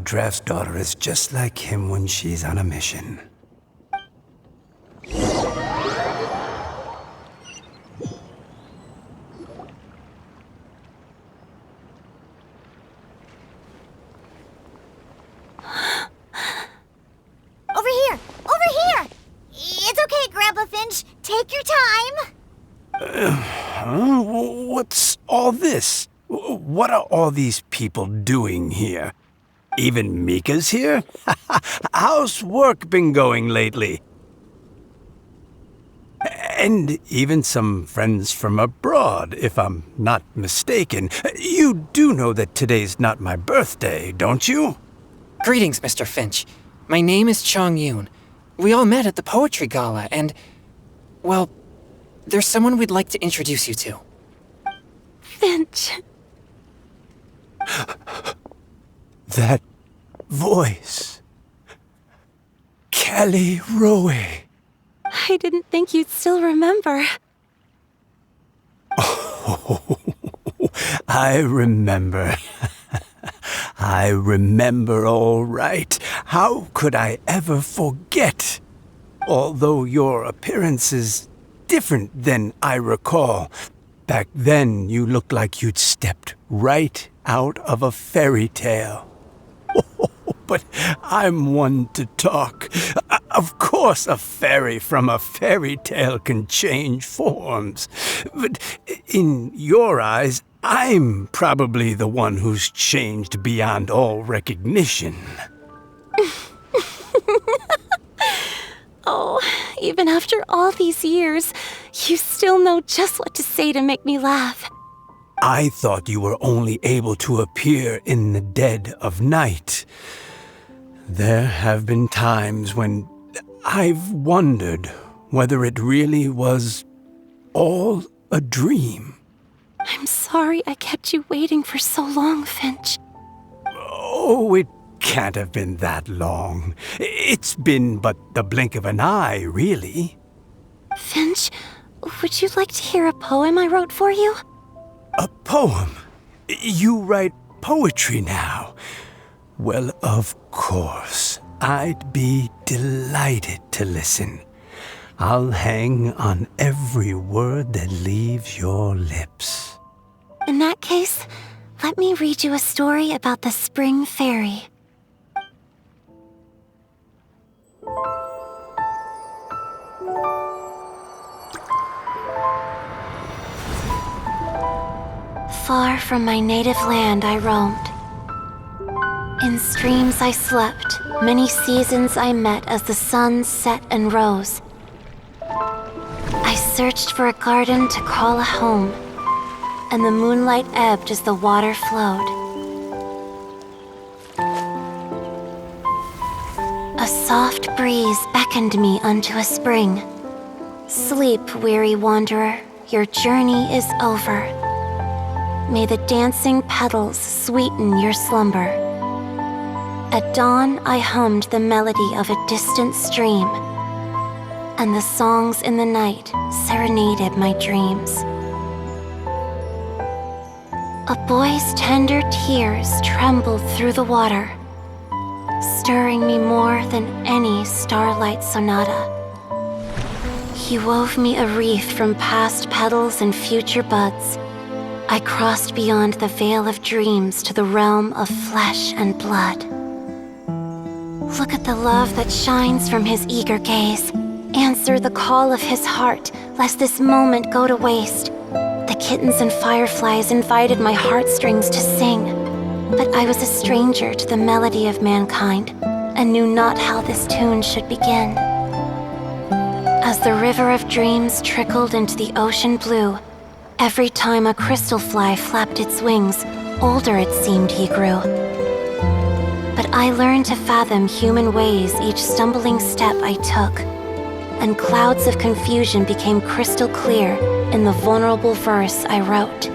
Draft's daughter is just like him when she's on a mission. Over here! Over here! It's okay, Grandpa Finch. Take your time. What's all this? What are all these people doing here? Even Mika's here? How's work been going lately? And even some friends from abroad, if I'm not mistaken. You do know that today's not my birthday, don't you? Greetings, Mr. Finch. My name is Chong Yoon. We all met at the poetry gala, and, well, there's someone we'd like to introduce you to. Finch. That voice. Caliroe. I didn't think you'd still remember. Oh, I remember. I remember all right. How could I ever forget? Although your appearance is different than I recall. Back then, you looked like you'd stepped right out of a fairy tale. But I'm one to talk. Of course, a fairy from a fairy tale can change forms. But in your eyes, I'm probably the one who's changed beyond all recognition. Oh, even after all these years, you still know just what to say to make me laugh. I thought you were only able to appear in the dead of night. There have been times when I've wondered whether it really was all a dream. I'm sorry I kept you waiting for so long, Finch. Oh, it can't have been that long. It's been but the blink of an eye, really. Finch, would you like to hear a poem I wrote for you? A poem? You write poetry now? Well, of course. I'd be delighted to listen. I'll hang on every word that leaves your lips. In that case, let me read you a story about the Spring Fairy. Far from my native land I roamed. In streams I slept, many seasons I met as the sun set and rose. I searched for a garden to call a home, and the moonlight ebbed as the water flowed. A soft breeze beckoned me unto a spring. Sleep, weary wanderer, your journey is over. May the dancing petals sweeten your slumber. At dawn, I hummed the melody of a distant stream, and the songs in the night serenaded my dreams. A boy's tender tears trembled through the water, stirring me more than any starlight sonata. He wove me a wreath from past petals and future buds. I crossed beyond the veil of dreams to the realm of flesh and blood. Look at the love that shines from his eager gaze. Answer the call of his heart, lest this moment go to waste. The kittens and fireflies invited my heartstrings to sing, but I was a stranger to the melody of mankind, and knew not how this tune should begin. As the river of dreams trickled into the ocean blue, every time a crystal fly flapped its wings, older it seemed he grew. But I learned to fathom human ways each stumbling step I took, and clouds of confusion became crystal clear in the vulnerable verse I wrote.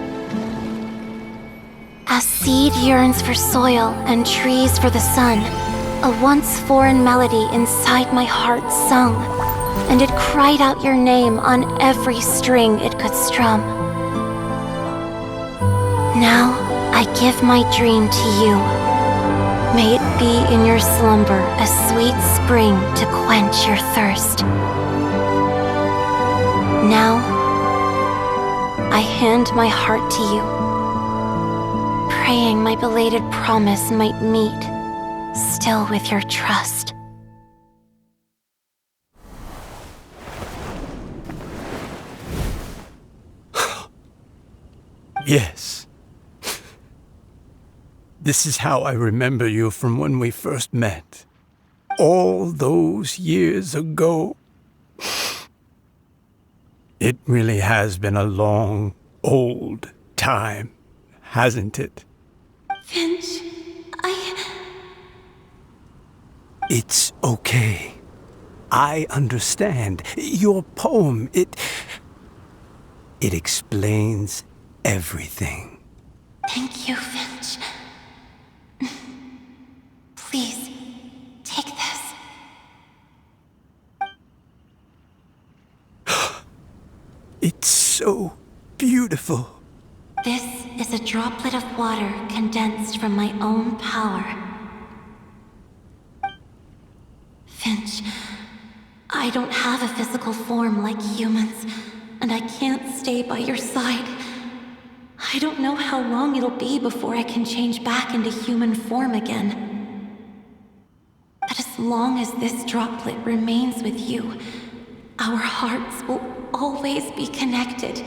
As seed yearns for soil and trees for the sun, a once foreign melody inside my heart sung, and it cried out your name on every string it could strum. Now I give my dream to you. May it be in your slumber a sweet spring to quench your thirst. Now, I hand my heart to you, praying my belated promise might meet, still with your trust. Yes. This is how I remember you from when we first met. All those years ago. It really has been a long, old time, hasn't it? Finch, It's okay. I understand. Your poem, it explains everything. Thank you, Finch. Please, take this. It's so beautiful. This is a droplet of water condensed from my own power. Finch, I don't have a physical form like humans, and I can't stay by your side. I don't know how long it'll be before I can change back into human form again. But as long as this droplet remains with you, our hearts will always be connected,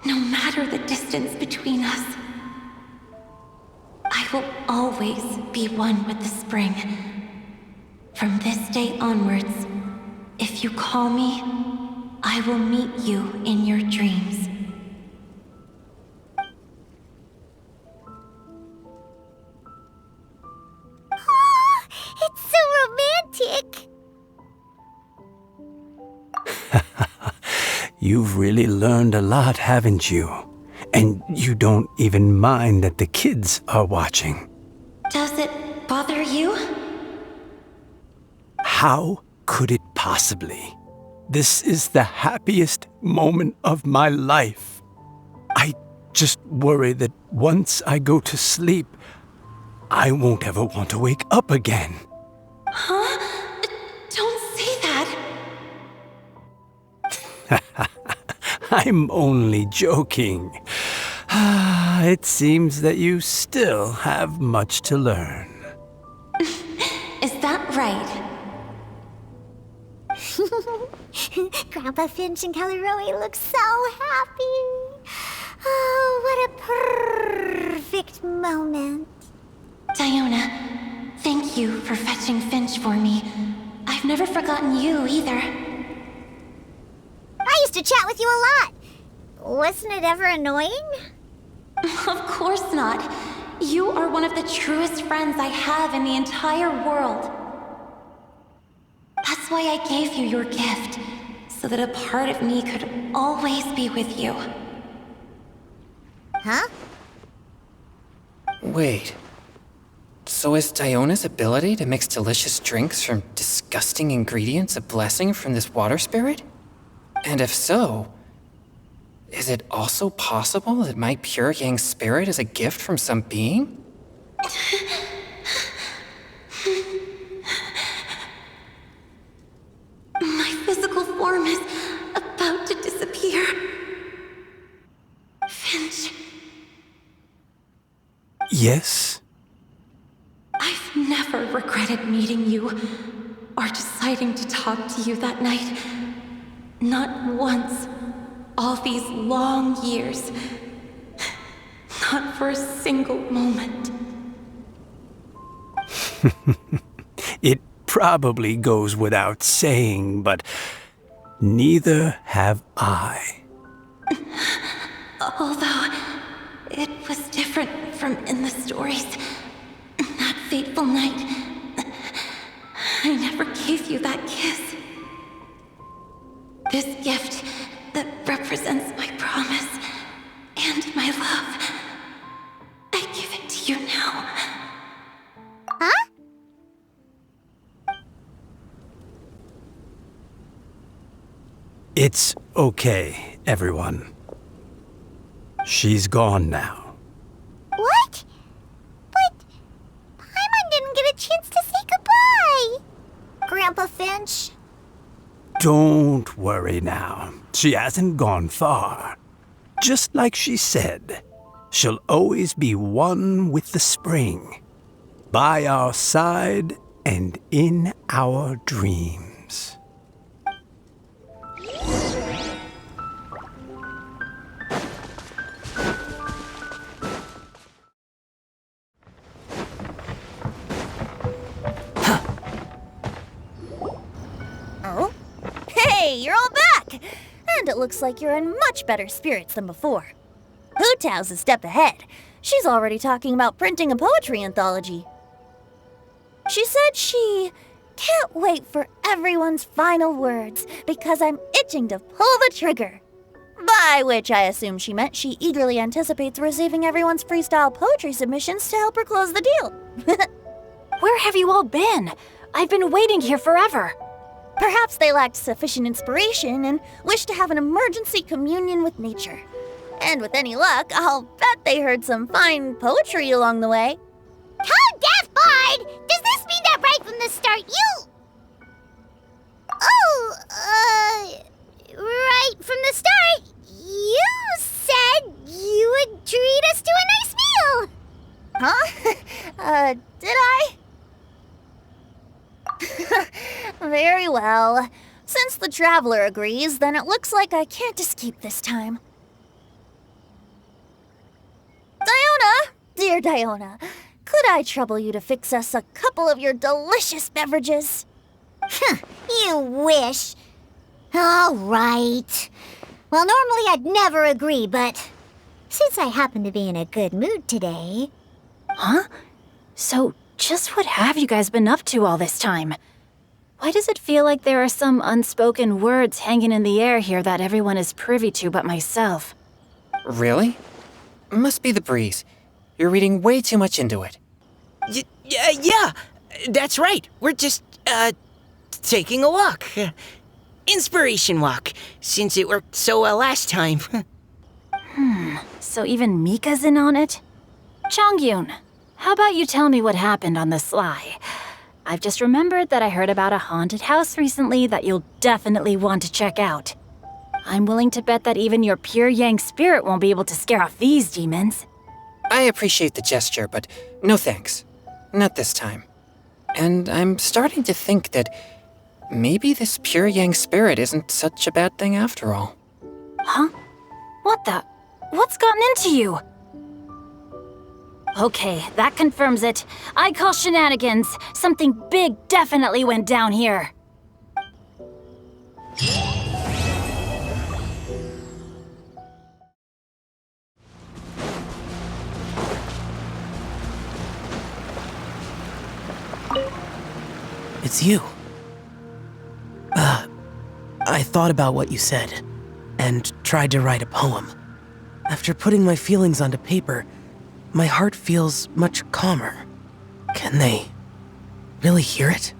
no matter matter the distance between us. I will always be one with the spring. From this day onwards, if you call me, I will meet you in your dreams. Oh, it's so romantic. You've really learned a lot, haven't you? And you don't even mind that the kids are watching. Does it bother you? How could it possibly? This is the happiest moment of my life. I just worry that once I go to sleep, I won't ever want to wake up again. Huh? Don't say that. I'm only joking. It seems that you still have much to learn. Is that right? Grandpa Finch and Caleroe look so happy. Oh, what a perfect moment. Diona, thank you for fetching Finch for me. I've never forgotten you either. I used to chat with you a lot. Wasn't it ever annoying? Of course not. You are one of the truest friends I have in the entire world. That's why I gave you your gift, so that a part of me could always be with you. Huh? Wait. So is Diona's ability to mix delicious drinks from disgusting ingredients a blessing from this water spirit? And if so, is it also possible that my pure yang spirit is a gift from some being? My physical form is about to disappear. Finch, Yes? I've never regretted meeting you or deciding to talk to you that night. Not once. All these long years. Not for a single moment. It probably goes without saying, but neither have I. Although, it was different from in the stories. That fateful night, I never gave you that kiss. This gift that represents my promise and my love, I give it to you now. Huh? It's okay, everyone. She's gone now. What? But Paimon didn't get a chance to say goodbye. Grandpa Finch? Don't worry now. She hasn't gone far. Just like she said, she'll always be one with the spring. By our side and in our dreams. Oh? Hey, you're all back! And it looks like you're in much better spirits than before. Hu Tao's a step ahead. She's already talking about printing a poetry anthology. She said she can't wait for everyone's final words because I'm itching to pull the trigger. By which I assume she meant she eagerly anticipates receiving everyone's freestyle poetry submissions to help her close the deal. Where have you all been? I've been waiting here forever. Perhaps they lacked sufficient inspiration and wished to have an emergency communion with nature. And with any luck, I'll bet they heard some fine poetry along the way. How deaf, Bard! Does this mean that right from the start you... right from the start, you said you would treat us to a nice meal! Huh? Did I? Very well. Since the Traveler agrees, then it looks like I can't escape this time. there, Diona. Could I trouble you to fix us a couple of your delicious beverages? You wish. All right. Well, normally I'd never agree, but since I happen to be in a good mood today... Huh? So, just what have you guys been up to all this time? Why does it feel like there are some unspoken words hanging in the air here that everyone is privy to but myself? Really? Must be the breeze. You're reading way too much into it. Yeah, that's right. We're just, taking a walk. Inspiration walk, since it worked so well last time. So even Mika's in on it? Chongyun, how about you tell me what happened on the sly? I've just remembered that I heard about a haunted house recently that you'll definitely want to check out. I'm willing to bet that even your pure yang spirit won't be able to scare off these demons. I appreciate the gesture, but no thanks. Not this time. And I'm starting to think that maybe this pure yang spirit isn't such a bad thing after all. Huh? What the? What's gotten into you? Okay, that confirms it. I call shenanigans. Something big definitely went down here. It's you. I thought about what you said, and tried to write a poem. After putting my feelings onto paper, my heart feels much calmer. Can they really hear it?